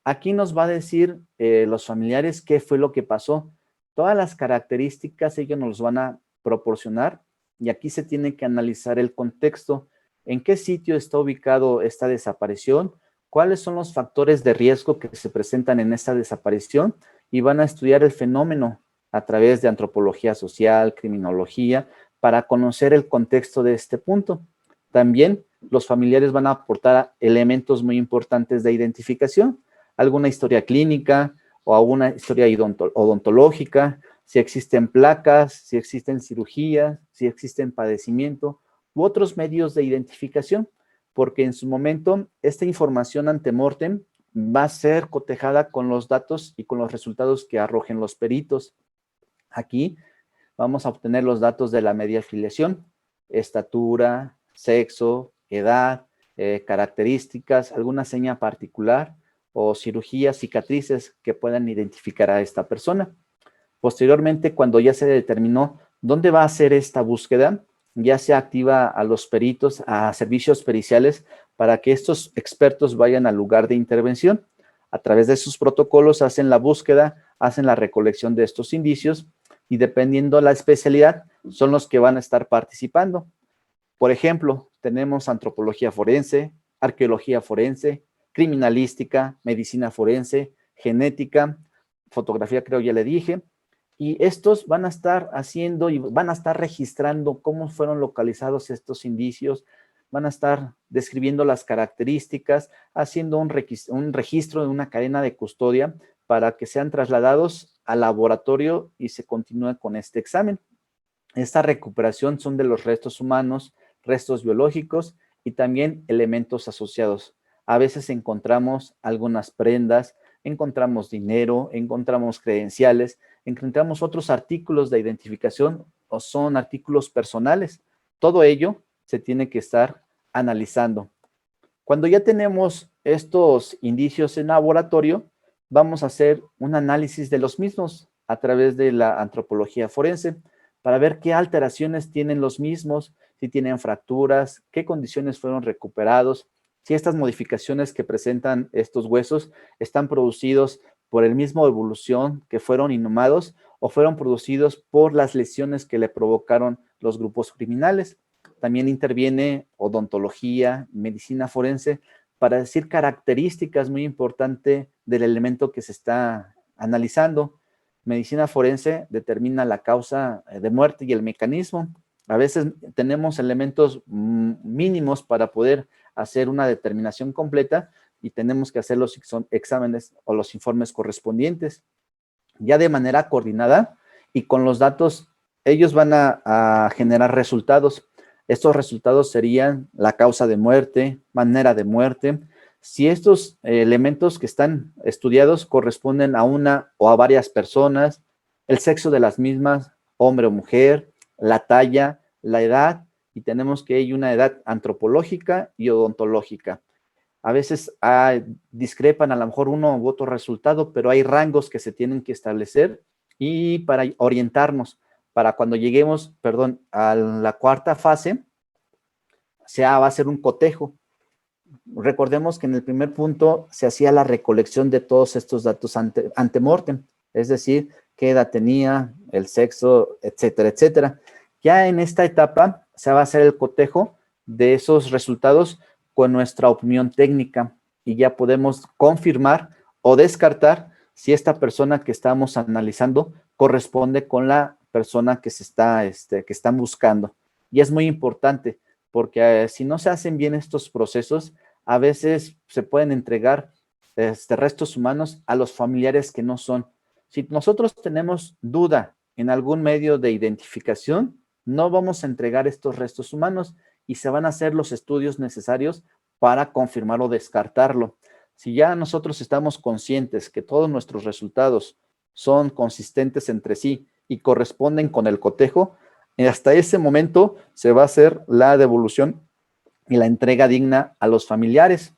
[SPEAKER 2] Aquí nos va a decir los familiares qué fue lo que pasó. Todas las características ellos nos van a proporcionar y aquí se tiene que analizar el contexto. ¿En qué sitio está ubicado esta desaparición? ¿Cuáles son los factores de riesgo que se presentan en esta desaparición? Y van a estudiar el fenómeno a través de antropología social, criminología, para conocer el contexto de este punto. También los familiares van a aportar elementos muy importantes de identificación, alguna historia clínica o alguna historia odontológica, si existen placas, si existen cirugías, si existen padecimiento u otros medios de identificación, porque en su momento esta información antemortem va a ser cotejada con los datos y con los resultados que arrojen los peritos. Aquí vamos a obtener los datos de la media afiliación, estatura, sexo, edad, características, alguna seña particular o cirugías, cicatrices que puedan identificar a esta persona. Posteriormente, cuando ya se determinó dónde va a hacer esta búsqueda, ya se activa a los peritos, a servicios periciales, para que estos expertos vayan al lugar de intervención. A través de sus protocolos hacen la búsqueda, hacen la recolección de estos indicios y dependiendo la especialidad, son los que van a estar participando. Por ejemplo, tenemos antropología forense, arqueología forense, criminalística, medicina forense, genética, fotografía creo ya le dije, y estos van a estar haciendo y van a estar registrando cómo fueron localizados estos indicios, van a estar describiendo las características, haciendo un registro de una cadena de custodia para que sean trasladados al laboratorio y se continúe con este examen. Esta recuperación son de los restos humanos, restos biológicos y también elementos asociados. A veces encontramos algunas prendas, encontramos dinero, encontramos credenciales, encontramos otros artículos de identificación o son artículos personales. Todo ello se tiene que estar analizando. Cuando ya tenemos estos indicios en laboratorio, vamos a hacer un análisis de los mismos a través de la antropología forense para ver qué alteraciones tienen los mismos, si tienen fracturas, qué condiciones fueron recuperados, si estas modificaciones que presentan estos huesos están producidos por el mismo evolución que fueron inhumados o fueron producidos por las lesiones que le provocaron los grupos criminales. También interviene odontología, medicina forense, para decir características muy importantes del elemento que se está analizando. Medicina forense determina la causa de muerte y el mecanismo. A veces tenemos elementos mínimos para poder hacer una determinación completa y tenemos que hacer los exámenes o los informes correspondientes. Ya de manera coordinada y con los datos, ellos van a generar resultados. Estos resultados serían la causa de muerte, manera de muerte. Si estos elementos que están estudiados corresponden a una o a varias personas, el sexo de las mismas, hombre o mujer, la talla, la edad, y tenemos que hay una edad antropológica y odontológica. A veces discrepan a lo mejor uno u otro resultado, pero hay rangos que se tienen que establecer y para orientarnos, para cuando lleguemos, perdón, a la cuarta fase, va a ser un cotejo. Recordemos que en el primer punto se hacía la recolección de todos estos datos ante mortem, es decir, qué edad tenía, el sexo, etcétera, etcétera. Ya en esta etapa se va a hacer el cotejo de esos resultados con nuestra opinión técnica y ya podemos confirmar o descartar si esta persona que estamos analizando corresponde con la persona que que están buscando. Y es muy importante porque si no se hacen bien estos procesos, a veces se pueden entregar restos humanos a los familiares que no son. Si nosotros tenemos duda en algún medio de identificación, no vamos a entregar estos restos humanos y se van a hacer los estudios necesarios para confirmar o descartarlo. Si ya nosotros estamos conscientes que todos nuestros resultados son consistentes entre sí y corresponden con el cotejo, hasta ese momento se va a hacer la devolución y la entrega digna a los familiares.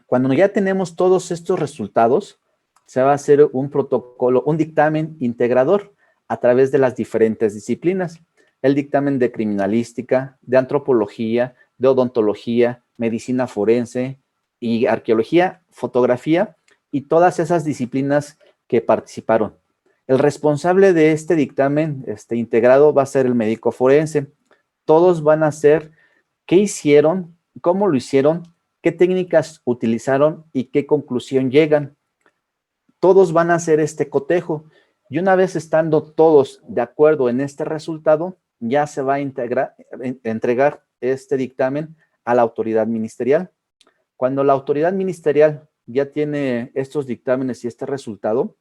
[SPEAKER 2] Cuando ya tenemos todos estos resultados, se va a hacer un protocolo, un dictamen integrador a través de las diferentes disciplinas. El dictamen de criminalística, de antropología, de odontología, medicina forense y arqueología, fotografía y todas esas disciplinas que participaron. El responsable de este dictamen integrado va a ser el médico forense. Todos van a hacer qué hicieron, cómo lo hicieron, qué técnicas utilizaron y qué conclusión llegan. Todos van a hacer este cotejo y una vez estando todos de acuerdo en este resultado, ya se va a entregar este dictamen a la autoridad ministerial. Cuando la autoridad ministerial ya tiene estos dictámenes y este resultado,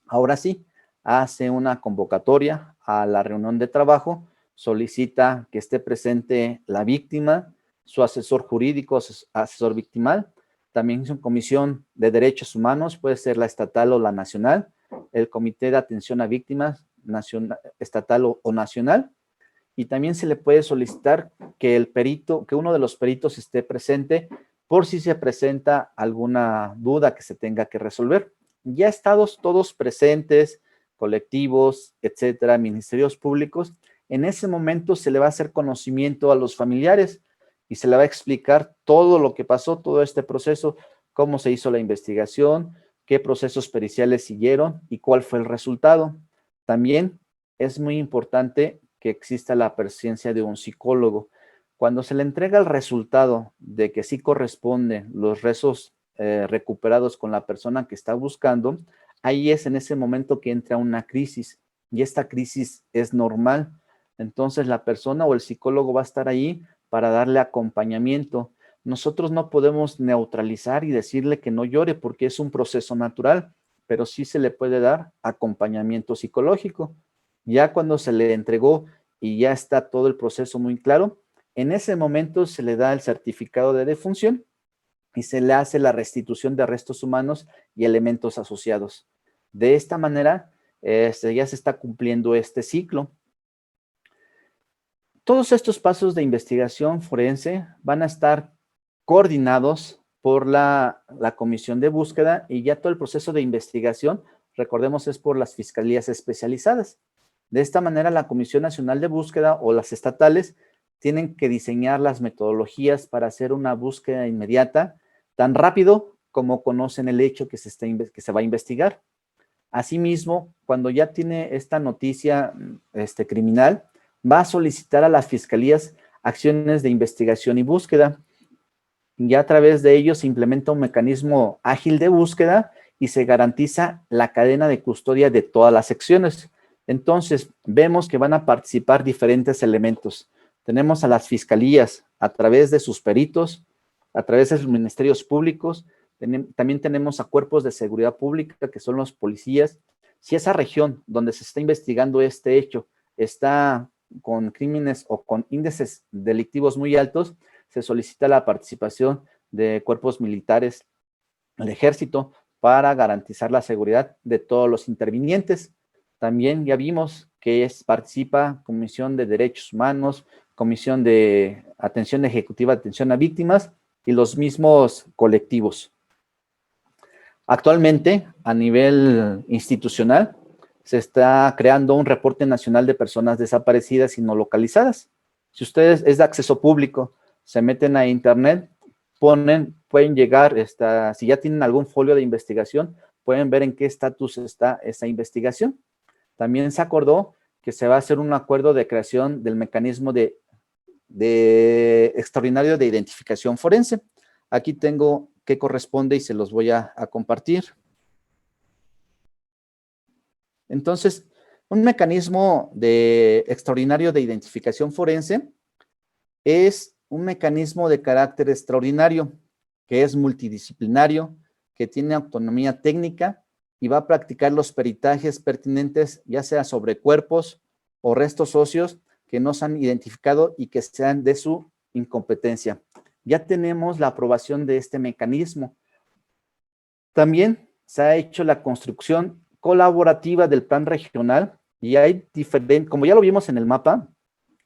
[SPEAKER 2] ahora sí, hace una convocatoria a la reunión de trabajo, solicita que esté presente la víctima, su asesor jurídico, asesor victimal, también su comisión de derechos humanos, puede ser la estatal o la nacional, el comité de atención a víctimas nacional, estatal o nacional, y también se le puede solicitar que el perito, que uno de los peritos esté presente por si se presenta alguna duda que se tenga que resolver. Ya estados todos presentes, colectivos, etcétera, ministerios públicos, en ese momento se le va a hacer conocimiento a los familiares y se le va a explicar todo lo que pasó, todo este proceso, cómo se hizo la investigación, qué procesos periciales siguieron y cuál fue el resultado. También es muy importante que exista la presencia de un psicólogo. Cuando se le entrega el resultado de que sí corresponden los restos recuperados con la persona que está buscando, ahí es en ese momento que entra una crisis y esta crisis es normal. Entonces la persona o el psicólogo va a estar ahí para darle acompañamiento. Nosotros no podemos neutralizar y decirle que no llore porque es un proceso natural, pero sí se le puede dar acompañamiento psicológico. Ya cuando se le entregó y ya está todo el proceso muy claro, en ese momento se le da el certificado de defunción y se le hace la restitución de restos humanos y elementos asociados. De esta manera, ya se está cumpliendo este ciclo. Todos estos pasos de investigación forense van a estar coordinados por la comisión de búsqueda y ya todo el proceso de investigación, recordemos, es por las fiscalías especializadas. De esta manera, la Comisión Nacional de Búsqueda o las estatales tienen que diseñar las metodologías para hacer una búsqueda inmediata, tan rápido como conocen el hecho que se va a investigar. Asimismo, cuando ya tiene esta noticia criminal, va a solicitar a las fiscalías acciones de investigación y búsqueda. Ya a través de ello se implementa un mecanismo ágil de búsqueda y se garantiza la cadena de custodia de todas las secciones. Entonces, vemos que van a participar diferentes elementos. Tenemos a las fiscalías a través de sus peritos, a través de sus ministerios públicos, también tenemos a cuerpos de seguridad pública, que son los policías. Si esa región donde se está investigando este hecho está con crímenes o con índices delictivos muy altos, se solicita la participación de cuerpos militares, el ejército, para garantizar la seguridad de todos los intervinientes. También ya vimos que participa Comisión de Derechos Humanos, Comisión de Atención Ejecutiva, Atención a Víctimas y los mismos colectivos. Actualmente, a nivel institucional, se está creando un reporte nacional de personas desaparecidas y no localizadas. Si ustedes es de acceso público, se meten a internet, pueden llegar, si ya tienen algún folio de investigación, pueden ver en qué estatus está esa investigación. También se acordó que se va a hacer un acuerdo de creación del mecanismo de extraordinario de identificación forense. Aquí tengo qué corresponde y se los voy a compartir. Entonces, un mecanismo extraordinario de identificación forense es un mecanismo de carácter extraordinario, que es multidisciplinario, que tiene autonomía técnica y va a practicar los peritajes pertinentes, ya sea sobre cuerpos o restos óseos que no se han identificado y que sean de su incompetencia. Ya tenemos la aprobación de este mecanismo. También se ha hecho la construcción colaborativa del plan regional y hay diferentes, como ya lo vimos en el mapa,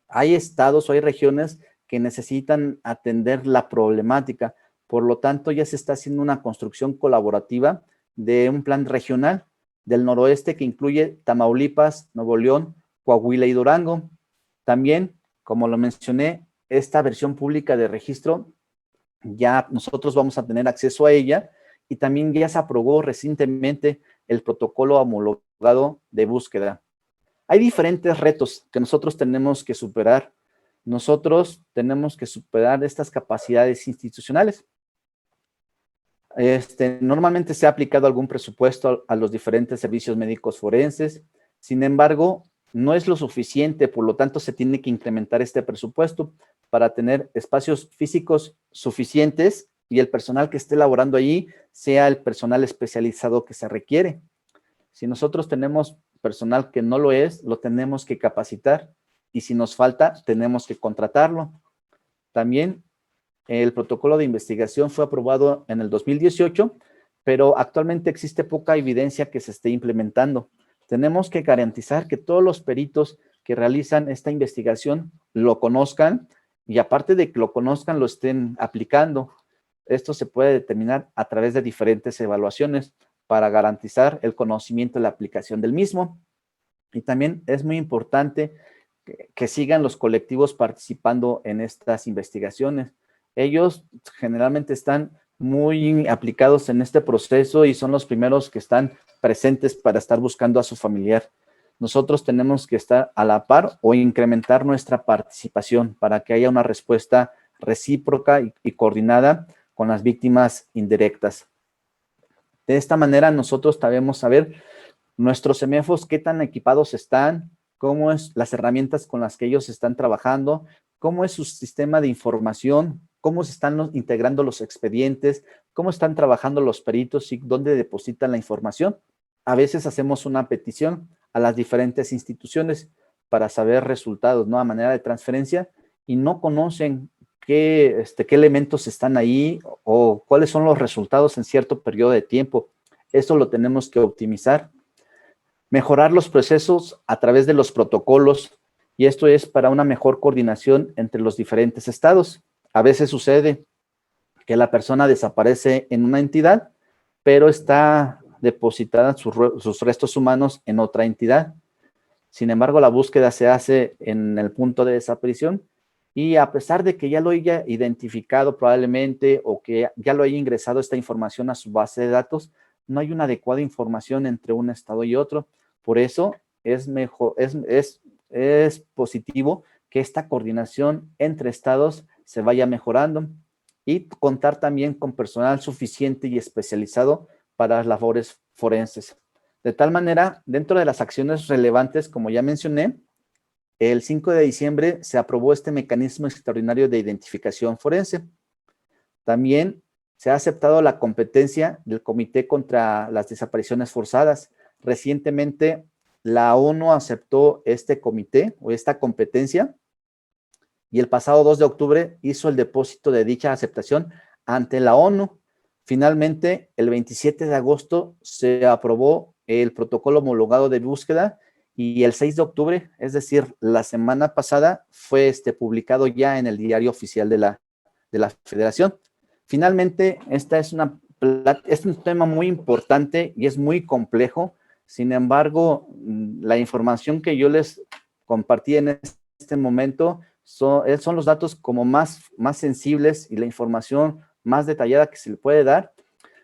[SPEAKER 2] hay estados o hay regiones que necesitan atender la problemática. Por lo tanto, ya se está haciendo una construcción colaborativa de un plan regional del noroeste que incluye Tamaulipas, Nuevo León, Coahuila y Durango. También, como lo mencioné, esta versión pública de registro, ya nosotros vamos a tener acceso a ella y también ya se aprobó recientemente el protocolo homologado de búsqueda. Hay diferentes retos que nosotros tenemos que superar. Nosotros tenemos que superar estas capacidades institucionales. Normalmente se ha aplicado algún presupuesto a los diferentes servicios médicos forenses. Sin embargo, no es lo suficiente, por lo tanto se tiene que incrementar este presupuesto para tener espacios físicos suficientes y el personal que esté laborando allí sea el personal especializado que se requiere. Si nosotros tenemos personal que no lo es, lo tenemos que capacitar y si nos falta, tenemos que contratarlo. También el protocolo de investigación fue aprobado en el 2018, pero actualmente existe poca evidencia que se esté implementando. Tenemos que garantizar que todos los peritos que realizan esta investigación lo conozcan y aparte de que lo conozcan, lo estén aplicando. Esto se puede determinar a través de diferentes evaluaciones para garantizar el conocimiento y la aplicación del mismo. Y también es muy importante que sigan los colectivos participando en estas investigaciones. Ellos generalmente están muy aplicados en este proceso y son los primeros que están presentes para estar buscando a su familiar. Nosotros tenemos que estar a la par o incrementar nuestra participación para que haya una respuesta recíproca y coordinada con las víctimas indirectas. De esta manera nosotros sabemos saber nuestros CEMEFOS qué tan equipados están, cómo es las herramientas con las que ellos están trabajando, cómo es su sistema de información, cómo se están integrando los expedientes, cómo están trabajando los peritos y dónde depositan la información. A veces hacemos una petición a las diferentes instituciones para saber resultados, ¿no? A manera de transferencia, y no conocen qué elementos están ahí o cuáles son los resultados en cierto periodo de tiempo. Eso lo tenemos que optimizar. Mejorar los procesos a través de los protocolos, y esto es para una mejor coordinación entre los diferentes estados. A veces sucede que la persona desaparece en una entidad, pero está depositada sus restos humanos en otra entidad. Sin embargo, la búsqueda se hace en el punto de desaparición y a pesar de que ya lo haya identificado probablemente o que ya lo haya ingresado esta información a su base de datos, no hay una adecuada información entre un estado y otro. Por eso es positivo que esta coordinación entre estados se vaya mejorando y contar también con personal suficiente y especializado para las labores forenses. De tal manera, dentro de las acciones relevantes, como ya mencioné, el 5 de diciembre se aprobó este mecanismo extraordinario de identificación forense. También se ha aceptado la competencia del Comité contra las Desapariciones Forzadas. Recientemente, la ONU aceptó este comité o esta competencia y el pasado 2 de octubre hizo el depósito de dicha aceptación ante la ONU. Finalmente, el 27 de agosto se aprobó el protocolo homologado de búsqueda y el 6 de octubre, es decir, la semana pasada, fue publicado ya en el diario oficial de la Federación. Finalmente, este es un tema muy importante y es muy complejo. Sin embargo, la información que yo les compartí en este momento son los datos como más sensibles y la información más detallada que se le puede dar.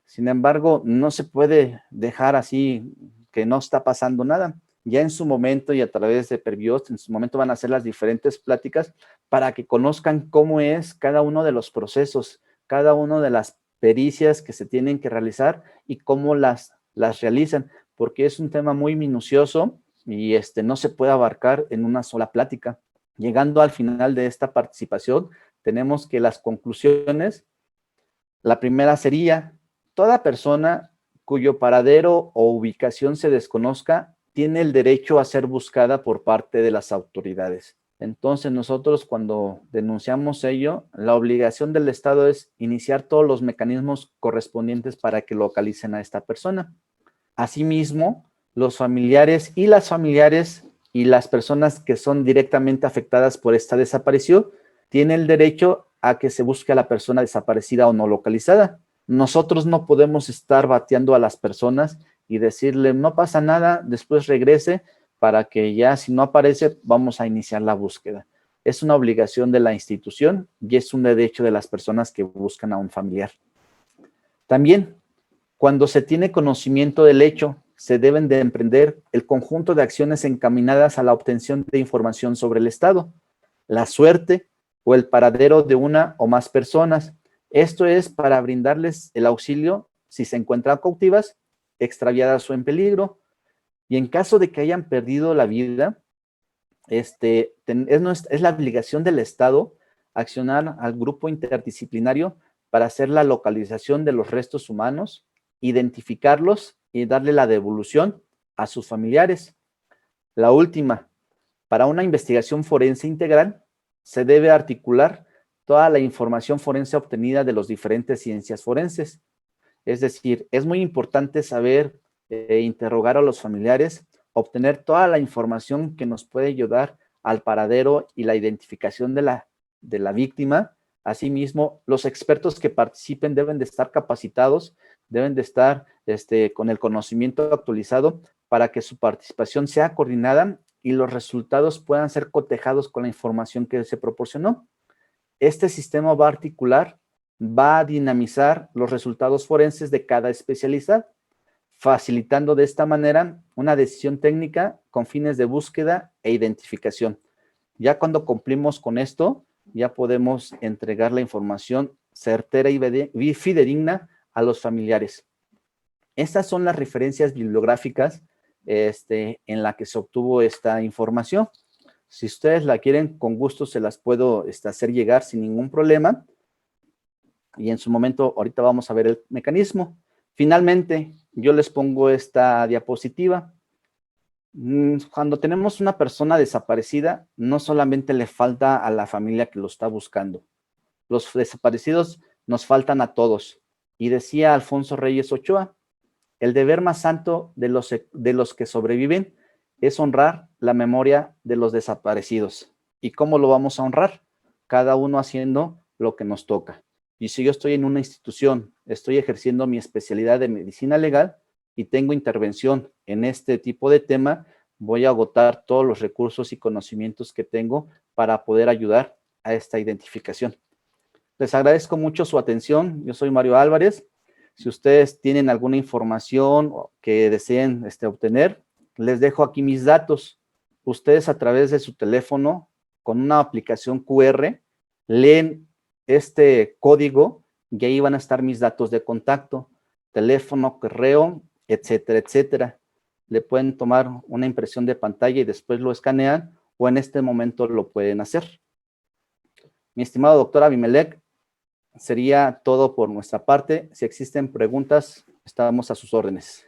[SPEAKER 2] Sin embargo, no se puede dejar así que no está pasando nada. Ya en su momento y a través de Perviost, en su momento van a hacer las diferentes pláticas para que conozcan cómo es cada uno de los procesos, cada una de las pericias que se tienen que realizar y cómo las realizan, porque es un tema muy minucioso y no se puede abarcar en una sola plática. Llegando al final de esta participación, tenemos que las conclusiones, la primera sería, toda persona cuyo paradero o ubicación se desconozca tiene el derecho a ser buscada por parte de las autoridades. Entonces nosotros cuando denunciamos ello, la obligación del Estado es iniciar todos los mecanismos correspondientes para que localicen a esta persona. Asimismo, los familiares y las personas que son directamente afectadas por esta desaparición tienen el derecho a que se busque a la persona desaparecida o no localizada. Nosotros no podemos estar bateando a las personas y decirle no pasa nada, después regrese para que ya si no aparece vamos a iniciar la búsqueda. Es una obligación de la institución y es un derecho de las personas que buscan a un familiar. También, cuando se tiene conocimiento del hecho, se deben de emprender el conjunto de acciones encaminadas a la obtención de información sobre el estado, la suerte o el paradero de una o más personas. Esto es para brindarles el auxilio si se encuentran cautivas, extraviadas o en peligro. Y en caso de que hayan perdido la vida, es la obligación del Estado accionar al grupo interdisciplinario para hacer la localización de los restos humanos, identificarlos y darle la devolución a sus familiares. La última, para una investigación forense integral, se debe articular toda la información forense obtenida de las diferentes ciencias forenses. Es decir, es muy importante saber interrogar a los familiares, obtener toda la información que nos puede ayudar al paradero y la identificación de la víctima. Asimismo, los expertos que participen deben de estar capacitados, deben de estar con el conocimiento actualizado para que su participación sea coordinada y los resultados puedan ser cotejados con la información que se proporcionó. Este sistema va a articular, va a dinamizar los resultados forenses de cada especialidad, facilitando de esta manera una decisión técnica con fines de búsqueda e identificación. Ya cuando cumplimos con esto, ya podemos entregar la información certera y fidedigna a los familiares. Estas son las referencias bibliográficas en la que se obtuvo esta información. Si ustedes la quieren, con gusto se las puedo hacer llegar sin ningún problema. Y en su momento, ahorita vamos a ver el mecanismo. Finalmente, yo les pongo esta diapositiva. Cuando tenemos una persona desaparecida, no solamente le falta a la familia que lo está buscando. Los desaparecidos nos faltan a todos. Y decía Alfonso Reyes Ochoa, el deber más santo de los que sobreviven es honrar la memoria de los desaparecidos. ¿Y cómo lo vamos a honrar? Cada uno haciendo lo que nos toca. Y si yo estoy en una institución, estoy ejerciendo mi especialidad de medicina legal y tengo intervención en este tipo de tema, voy a agotar todos los recursos y conocimientos que tengo para poder ayudar a esta identificación. Les agradezco mucho su atención. Yo soy Mario Álvarez. Si ustedes tienen alguna información que deseen obtener, les dejo aquí mis datos. Ustedes a través de su teléfono, con una aplicación QR, leen este código y ahí van a estar mis datos de contacto, teléfono, correo, etcétera, etcétera. Le pueden tomar una impresión de pantalla y después lo escanean o en este momento lo pueden hacer. Mi estimado doctor Abimelec, sería todo por nuestra parte. Si existen preguntas, estamos a sus órdenes.